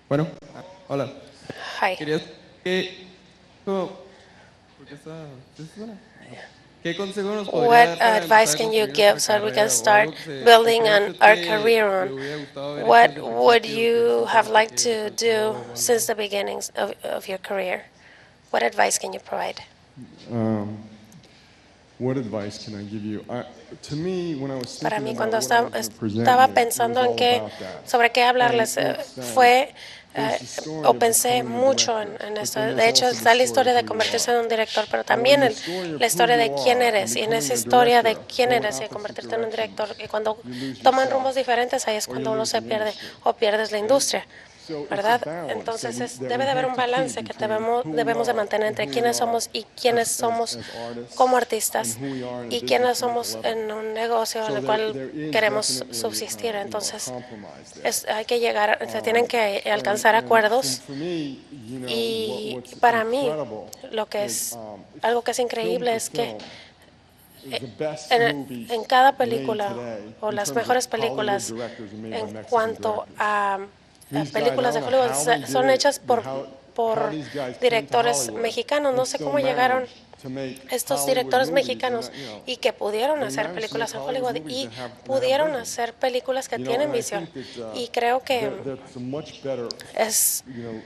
Speaker 8: Bueno, hola.
Speaker 1: hi.
Speaker 8: Quería que... ¿Por qué está? ¿Qué consejo nos podría
Speaker 1: What
Speaker 8: dar para
Speaker 1: advice
Speaker 8: empezar a
Speaker 1: can you
Speaker 8: construir
Speaker 1: give
Speaker 8: nuestra
Speaker 1: so we
Speaker 8: carrera
Speaker 1: can
Speaker 8: o
Speaker 1: start
Speaker 8: algo que se-
Speaker 1: building
Speaker 8: que cree
Speaker 1: our
Speaker 8: usted que
Speaker 1: career
Speaker 8: le
Speaker 1: on?
Speaker 8: hubiera gustado haber
Speaker 1: What
Speaker 8: hecho desde el
Speaker 1: would
Speaker 8: principio,
Speaker 1: you
Speaker 8: que
Speaker 1: have
Speaker 8: siente
Speaker 1: liked
Speaker 8: que
Speaker 1: to
Speaker 8: le faltó
Speaker 1: do
Speaker 8: o algo?
Speaker 1: since the beginnings of your career? What advice can you provide?
Speaker 5: what advice can I give you? To me, when I was
Speaker 1: Para
Speaker 5: thinking
Speaker 1: mí,
Speaker 5: about
Speaker 1: cuando
Speaker 5: what I was gonna present
Speaker 1: estaba
Speaker 5: you,
Speaker 1: pensando
Speaker 5: it
Speaker 1: en
Speaker 5: was
Speaker 1: qué,
Speaker 5: all about that.
Speaker 1: sobre qué hablarles,
Speaker 5: And it's,
Speaker 1: fue,
Speaker 5: there's the story
Speaker 1: o
Speaker 5: of
Speaker 1: pensé
Speaker 5: becoming a
Speaker 1: mucho
Speaker 5: director,
Speaker 1: en
Speaker 5: but
Speaker 1: esto.
Speaker 5: then
Speaker 1: De
Speaker 5: there's
Speaker 1: hecho,
Speaker 5: also the
Speaker 1: está la
Speaker 5: story
Speaker 1: historia
Speaker 5: of
Speaker 1: de
Speaker 5: who you
Speaker 1: convertirse
Speaker 5: are.
Speaker 1: en un director, pero
Speaker 5: And
Speaker 1: también
Speaker 5: when the story of
Speaker 1: la historia
Speaker 5: who
Speaker 1: de
Speaker 5: you
Speaker 1: quién
Speaker 5: are
Speaker 1: eres.
Speaker 5: and
Speaker 1: Y en esa
Speaker 5: becoming a
Speaker 1: historia de
Speaker 5: director
Speaker 1: quién
Speaker 5: go in
Speaker 1: eres y
Speaker 5: opposite
Speaker 1: convertirte en un director,
Speaker 5: directions,
Speaker 1: y cuando
Speaker 5: you lose
Speaker 1: toman
Speaker 5: yourself,
Speaker 1: rumbos diferentes, ahí es
Speaker 5: or
Speaker 1: cuando
Speaker 5: you
Speaker 1: uno
Speaker 5: lose
Speaker 1: se
Speaker 5: the
Speaker 1: pierde
Speaker 5: industry.
Speaker 1: o pierdes la industria.
Speaker 5: So it's a
Speaker 1: ¿Verdad?
Speaker 5: balance
Speaker 1: Entonces
Speaker 5: that
Speaker 1: debe de haber un
Speaker 5: have to keep
Speaker 1: balance que
Speaker 5: between who we
Speaker 1: debemos de
Speaker 5: are
Speaker 1: mantener
Speaker 5: and
Speaker 1: entre
Speaker 5: who we
Speaker 1: quiénes
Speaker 5: are
Speaker 1: somos y quiénes
Speaker 5: as
Speaker 1: somos
Speaker 5: artists
Speaker 1: como
Speaker 5: and
Speaker 1: artistas
Speaker 5: who we are in a
Speaker 1: y
Speaker 5: business
Speaker 1: quiénes
Speaker 5: to make a
Speaker 1: somos
Speaker 5: living.
Speaker 1: en un negocio en
Speaker 5: So
Speaker 1: el cual
Speaker 5: there is
Speaker 1: queremos
Speaker 5: definitely,
Speaker 1: subsistir.
Speaker 5: a
Speaker 1: Entonces
Speaker 5: compromise there.
Speaker 1: hay que llegar, se tienen que
Speaker 5: And-
Speaker 1: alcanzar
Speaker 5: and
Speaker 1: acuerdos.
Speaker 5: for me, you know,
Speaker 1: Y
Speaker 5: what's
Speaker 1: para mí,
Speaker 5: incredible
Speaker 1: lo que
Speaker 5: is,
Speaker 1: es algo que es increíble
Speaker 5: film
Speaker 1: es
Speaker 5: to
Speaker 1: que
Speaker 5: film is the best movies
Speaker 1: en cada
Speaker 5: made
Speaker 1: película
Speaker 5: today
Speaker 1: o
Speaker 5: in
Speaker 1: las
Speaker 5: terms of
Speaker 1: mejores
Speaker 5: Hollywood
Speaker 1: películas
Speaker 5: directors are made by
Speaker 1: en
Speaker 5: Mexican
Speaker 1: cuanto
Speaker 5: directors.
Speaker 1: a
Speaker 5: These guys,
Speaker 1: películas de
Speaker 5: I don't know
Speaker 1: Hollywood
Speaker 5: how they did
Speaker 1: son
Speaker 5: it,
Speaker 1: hechas por
Speaker 5: how these guys came to
Speaker 1: directores
Speaker 5: Hollywood
Speaker 1: mexicanos. No
Speaker 5: and
Speaker 1: sé
Speaker 5: still
Speaker 1: cómo llegaron
Speaker 5: managed to make
Speaker 1: estos
Speaker 5: Hollywood
Speaker 1: directores
Speaker 5: movies
Speaker 1: mexicanos
Speaker 5: and that, you know,
Speaker 1: y que pudieron
Speaker 5: they
Speaker 1: hacer
Speaker 5: managed to
Speaker 1: películas en
Speaker 5: make Hollywood
Speaker 1: Hollywood
Speaker 5: movies
Speaker 1: y
Speaker 5: that have
Speaker 1: pudieron
Speaker 5: vision.
Speaker 1: hacer películas que
Speaker 5: You know,
Speaker 1: tienen
Speaker 5: and I
Speaker 1: visión.
Speaker 5: think that,
Speaker 1: Y creo que
Speaker 5: that's a much better,
Speaker 1: es
Speaker 5: you know,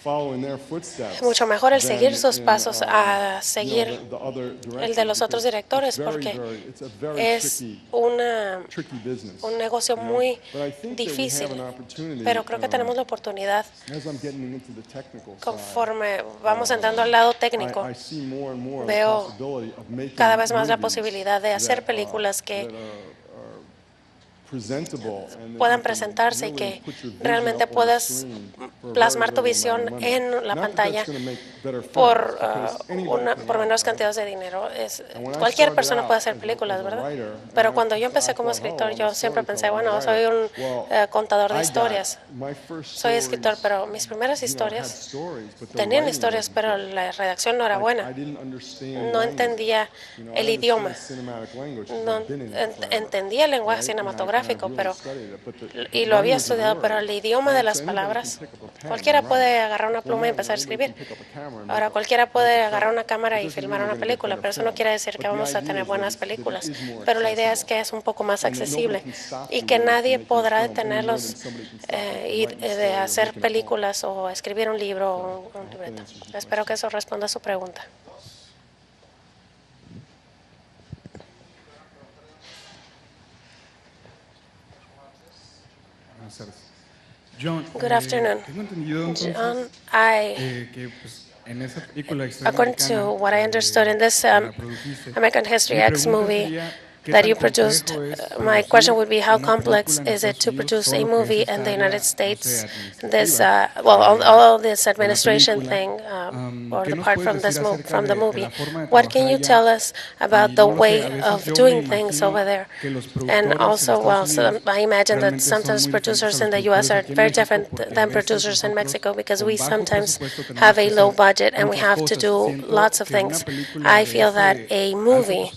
Speaker 5: following their footsteps
Speaker 1: mucho mejor el
Speaker 5: than
Speaker 1: seguir sus
Speaker 5: in,
Speaker 1: pasos a
Speaker 5: you
Speaker 1: seguir
Speaker 5: know, the other
Speaker 1: el de los
Speaker 5: directors,
Speaker 1: otros
Speaker 5: because
Speaker 1: directores,
Speaker 5: it's very,
Speaker 1: porque
Speaker 5: it's a very
Speaker 1: es
Speaker 5: tricky business,
Speaker 1: un negocio
Speaker 5: you know?
Speaker 1: muy
Speaker 5: But I think that we
Speaker 1: difícil.
Speaker 5: have an opportunity,
Speaker 1: Pero creo que tenemos la oportunidad,
Speaker 5: as I'm getting into the technical side,
Speaker 1: conforme vamos entrando al lado técnico,
Speaker 5: I see more and more
Speaker 1: veo
Speaker 5: the possibility of making
Speaker 1: cada vez más la
Speaker 5: movies
Speaker 1: posibilidad de hacer
Speaker 5: that,
Speaker 1: películas
Speaker 5: that
Speaker 1: que
Speaker 5: are
Speaker 1: puedan presentarse y que realmente puedas plasmar tu visión en la pantalla por menores cantidades de dinero. Cualquier persona puede hacer películas, ¿verdad? Pero cuando yo empecé como escritor, yo siempre pensé, bueno, soy un contador de historias. Soy escritor, pero mis primeras historias tenían historias, pero la redacción no era buena. No entendía el idioma. No entendía el lenguaje cinematográfico, y lo había estudiado, pero el idioma de las palabras, cualquiera puede agarrar una pluma y empezar a escribir. Ahora, cualquiera puede agarrar una cámara y filmar una película, pero eso no quiere decir que vamos a tener buenas películas. Pero la idea es que es un poco más accesible y que nadie podrá detenerlos de hacer películas o escribir un libro o un libreto. Espero que eso responda a su pregunta.
Speaker 4: John,
Speaker 1: Good afternoon.
Speaker 4: tengo entendido entonces
Speaker 1: John,
Speaker 4: que pues, en esa película
Speaker 1: according to what I understood in this American History X movie that you produced, my question would be, how complex is it to produce a movie in the United States? This, all this administration thing, or apart from from the movie, what can you tell us about the way of doing things over there? And also, I imagine that sometimes producers in the U.S. are very different than producers in Mexico because we sometimes have a low budget and we have to do lots of things. I feel that a movie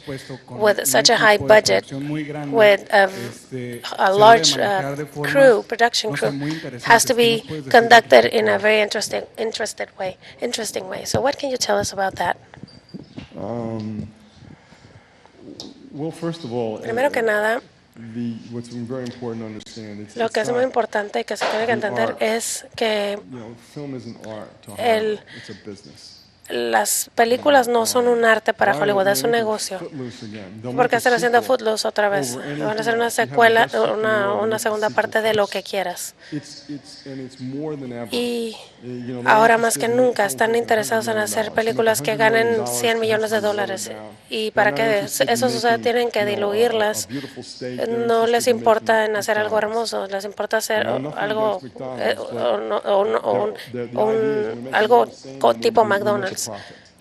Speaker 1: with such a high budget, with a large production crew, has to be conducted in a very interesting way. So what can you tell us about that?
Speaker 5: Well, first of all,
Speaker 1: Primero que nada,
Speaker 5: what's very important to understand
Speaker 1: lo que es muy importante y que se tiene que entender es que
Speaker 5: film isn't art to
Speaker 1: el-
Speaker 5: Hollywood, it's a business.
Speaker 1: las películas no son un arte para Hollywood, es un negocio. ¿Por qué están haciendo Footloose otra vez? Van a hacer una secuela, una segunda parte de Lo que quieras. Y ahora más que nunca están interesados en hacer películas que ganen $100 millones. Y para que eso suceda tienen que diluirlas. No les importa en hacer algo hermoso, les importa hacer algo tipo McDonald's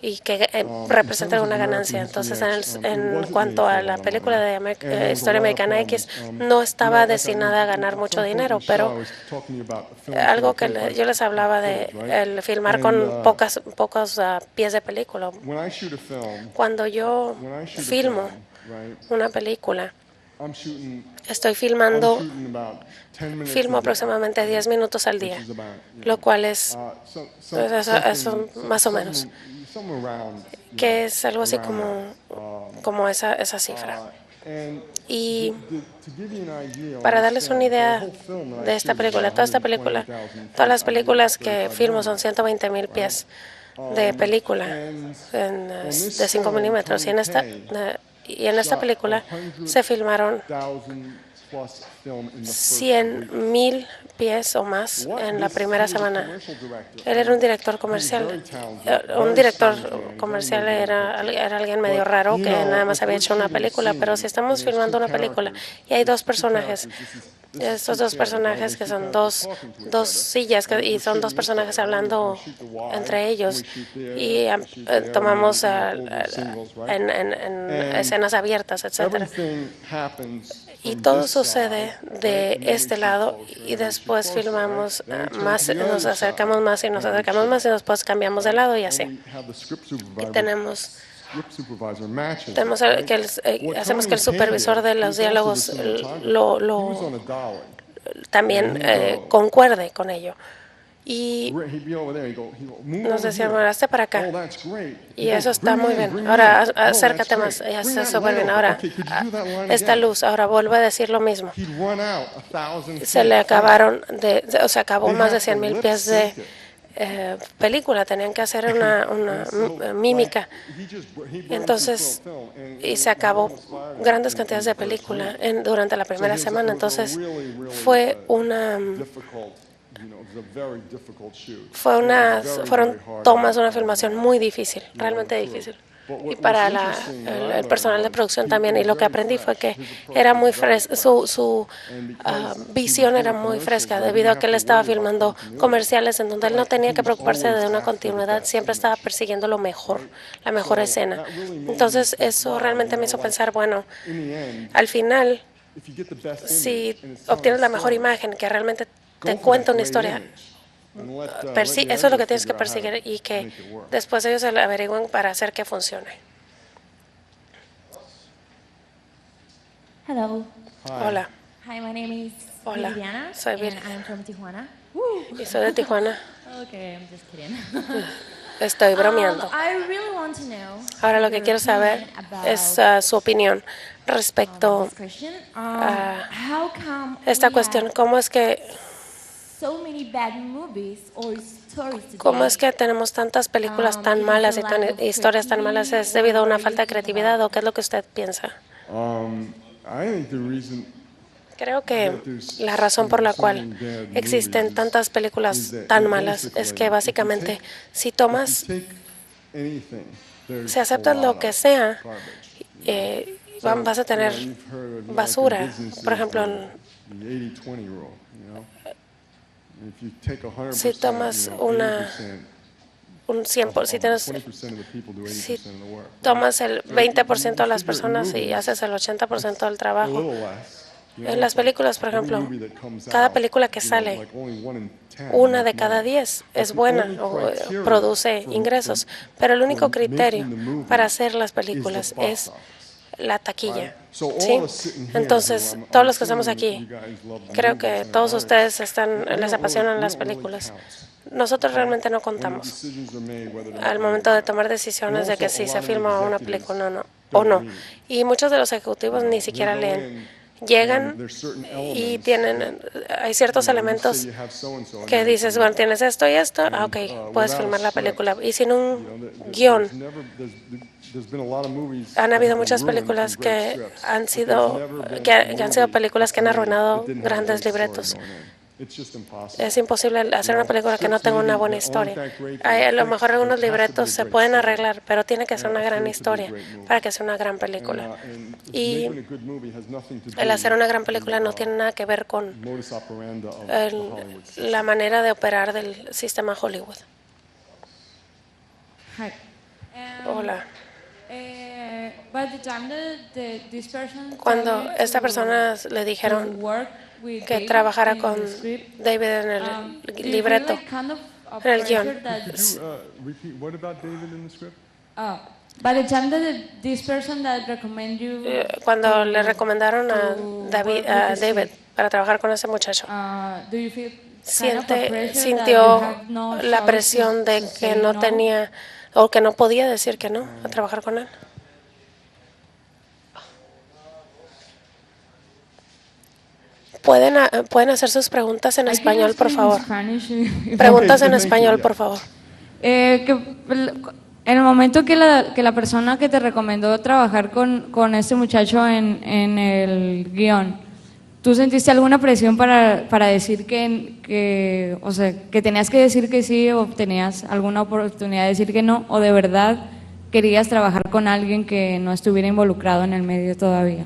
Speaker 1: y que represente una ganancia. Entonces, en cuanto a la película de Historia Americana X, no estaba destinada a ganar mucho dinero, pero algo que yo les hablaba de el filmar con pocos pies de película. Cuando yo filmo una película, filmo aproximadamente 10 minutos al día, lo cual es eso más o menos, que es algo así como esa cifra. Y para darles una idea de esta película, todas las películas que filmo son 120,000 pies de película de 5 milímetros, y en esta película se filmaron 100,000 pies o más en la primera semana. Él era un director comercial. Era alguien medio raro que nada más había hecho una película, pero si estamos filmando una película y hay dos personajes, estos dos personajes que son dos sillas y son dos personajes hablando entre ellos y tomamos en escenas abiertas, etcétera. Y todo sucede de este lado y después filmamos más, nos acercamos más y después cambiamos de lado y así. Y hacemos que el supervisor de los diálogos también concuerde con ello. Y nos decían, bueno, hazte para acá. Y eso está muy bien. Ahora acércate más. Y hace súper bien. Ahora, esta luz. Ahora vuelve a decir lo mismo. Se acabó más de 100,000 pies de película. Tenían que hacer una mímica. Entonces, y se acabó grandes cantidades de película durante la primera semana. Entonces, fueron tomas, una filmación muy difícil, realmente difícil. y para el personal de producción también. Y lo que aprendí fue que era muy fresca, su visión era muy fresca, debido a que él estaba filmando comerciales en donde él no tenía que preocuparse de una continuidad, siempre estaba persiguiendo lo mejor, la mejor escena. Entonces eso realmente me hizo pensar, bueno, al final, si obtienes la mejor imagen, que realmente te cuenta una historia, eso es lo que tienes que perseguir y que después ellos se lo averigüen para hacer que funcione.
Speaker 9: Hello.
Speaker 1: Hola,
Speaker 9: Hi, my name is
Speaker 1: Hola,
Speaker 9: Viviana,
Speaker 1: soy
Speaker 9: and
Speaker 1: Viridiana.
Speaker 9: I'm from Tijuana.
Speaker 1: y soy de Tijuana.
Speaker 9: Okay, I'm just kidding.
Speaker 1: Estoy bromeando.
Speaker 9: I really want to know
Speaker 1: Ahora lo que
Speaker 9: your
Speaker 1: quiero saber
Speaker 9: opinion about
Speaker 1: es su opinión respecto
Speaker 9: this question.
Speaker 1: a
Speaker 9: How come
Speaker 1: esta
Speaker 9: we
Speaker 1: cuestión.
Speaker 9: have
Speaker 1: ¿Cómo es que
Speaker 9: so many bad movies or stories today?
Speaker 1: ¿Cómo es que tenemos tantas películas tan malas y historias tan malas? ¿Es debido a una falta de creatividad o qué es lo que usted piensa?
Speaker 5: I think the reason
Speaker 1: Creo que la razón por la cual existen tantas películas tan malas es que básicamente si tomas, si aceptas lo que sea, vas a tener basura. Por ejemplo, si tomas un 100%, si tomas el 20% de las personas y haces el 80% del trabajo. En las películas, por ejemplo, cada película que sale, 1 de cada 10 es buena o produce ingresos, pero el único criterio para hacer las películas es la taquilla. ¿Sí? Entonces, todos los que estamos aquí, creo que todos ustedes les apasionan las películas. Nosotros realmente no contamos al momento de tomar decisiones de que si se filma una película o no. Y muchos de los ejecutivos ni siquiera leen. Llegan y hay ciertos elementos que dices, bueno, tienes esto y esto, ok, puedes filmar la película. Y sin un guión, han habido muchas películas que han sido películas que han arruinado grandes libretos. Es imposible hacer una película que no tenga una buena historia. A lo mejor algunos libretos se pueden arreglar, pero tiene que ser una gran historia para que sea una gran película. Y el hacer una gran película no tiene nada que ver con la manera de operar del sistema Hollywood.
Speaker 9: Hi.
Speaker 1: Hola.
Speaker 9: By the time this person
Speaker 1: Cuando
Speaker 9: told me
Speaker 1: esta persona le
Speaker 9: to
Speaker 1: dijeron
Speaker 9: work with
Speaker 1: que
Speaker 9: David
Speaker 1: trabajara
Speaker 9: in
Speaker 1: con
Speaker 9: the script,
Speaker 1: David en el
Speaker 9: do you feel
Speaker 1: libreto,
Speaker 9: like kind of a
Speaker 1: en el guión.
Speaker 9: pressure that-
Speaker 5: repeat, what about David in the script?
Speaker 9: By the time that this person that recommend you
Speaker 1: Cuando le recomendaron a
Speaker 9: to
Speaker 1: David,
Speaker 9: work with the
Speaker 1: David
Speaker 9: script,
Speaker 1: para trabajar con ese muchacho,
Speaker 9: do you feel kind of a pressure that you
Speaker 1: sintió
Speaker 9: have no
Speaker 1: la
Speaker 9: choice
Speaker 1: presión de
Speaker 9: to
Speaker 1: que
Speaker 9: say
Speaker 1: no
Speaker 9: no?
Speaker 1: tenía o que no podía decir que no a trabajar con él. Pueden hacer sus preguntas en
Speaker 9: I can
Speaker 1: español,
Speaker 9: ask
Speaker 1: por
Speaker 9: you in
Speaker 1: favor.
Speaker 9: Spanish if-
Speaker 1: Preguntas en
Speaker 5: thank you,
Speaker 1: español,
Speaker 5: yeah.
Speaker 1: por favor.
Speaker 9: En el momento que la persona que te recomendó trabajar con este muchacho en el guión, ¿tú sentiste alguna presión para decir o sea, que tenías que decir que sí o tenías alguna oportunidad de decir que no, o de verdad querías trabajar con alguien que no estuviera involucrado en el medio todavía?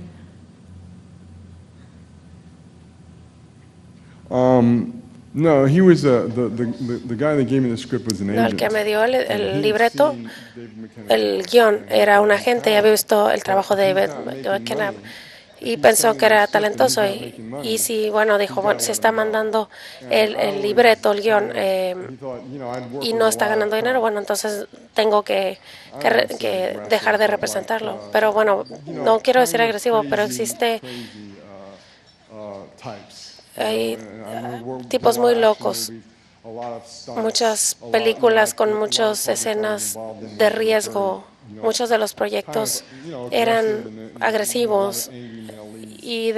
Speaker 5: No, he was the guy that gave me the script was an
Speaker 1: No,
Speaker 5: agent.
Speaker 1: el que me dio
Speaker 5: And
Speaker 1: el
Speaker 5: he'd
Speaker 1: libreto,
Speaker 5: seen David McKenna.
Speaker 1: el guión, era un agente y había visto el trabajo de David McKenna y pensó que era talentoso y sí, bueno, dijo, bueno, si está mandando el libreto, el guión, y no está ganando dinero, bueno, entonces tengo que dejar de representarlo. Pero bueno, no quiero decir agresivo, pero existe, hay tipos muy locos, muchas películas con muchas escenas de riesgo. Muchos de los proyectos eran agresivos y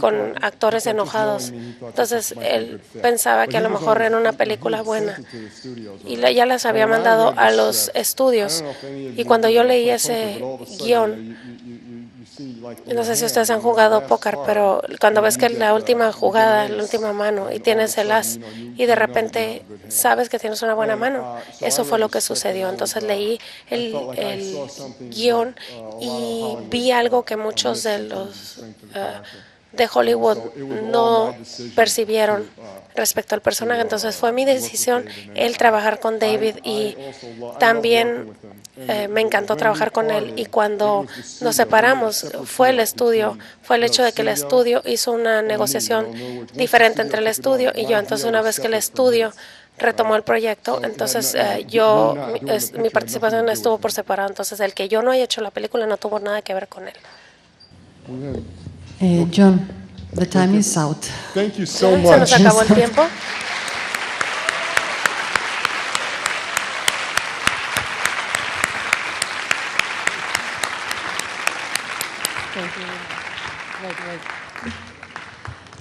Speaker 1: con actores enojados. Entonces él pensaba que a lo mejor era una película buena y ya las había mandado a los estudios. Y cuando yo leí ese guión, No sé si ustedes han jugado póker, pero cuando ves que la última jugada, la última mano, y tienes el as, y de repente sabes que tienes una buena mano, eso fue lo que sucedió. Entonces leí el guión y vi algo que muchos de los de Hollywood no percibieron respecto al personaje. Entonces fue mi decisión el trabajar con David y también me encantó trabajar con él. Y cuando nos separamos fue el estudio, fue el hecho de que el estudio hizo una negociación diferente entre el estudio y yo. Entonces una vez que el estudio retomó el proyecto, entonces mi participación estuvo por separado. Entonces el que yo no haya hecho la película no tuvo nada que ver con él.
Speaker 2: John, the time is out.
Speaker 5: Thank you so
Speaker 1: Se
Speaker 5: much.
Speaker 1: nos acabó el tiempo.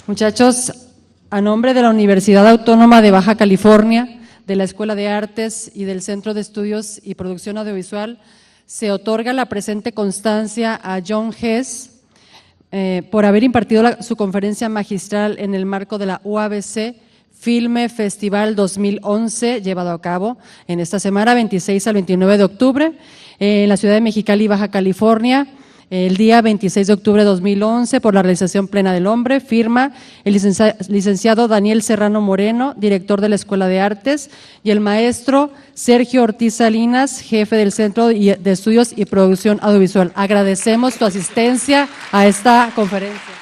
Speaker 2: Muchachos, a nombre de la Universidad Autónoma de Baja California, de la Escuela de Artes y del Centro de Estudios y Producción Audiovisual, se otorga la presente constancia a John Hess por haber impartido su conferencia magistral en el marco de la UABC Filme Festival 2011, llevado a cabo en esta semana, 26 al 29 de octubre, en la ciudad de Mexicali, Baja California, el día 26 de octubre de 2011, por la realización plena del hombre. Firma el licenciado Daniel Serrano Moreno, director de la Escuela de Artes, y el maestro Sergio Ortiz Salinas, jefe del Centro de Estudios y Producción Audiovisual. Agradecemos tu asistencia a esta conferencia.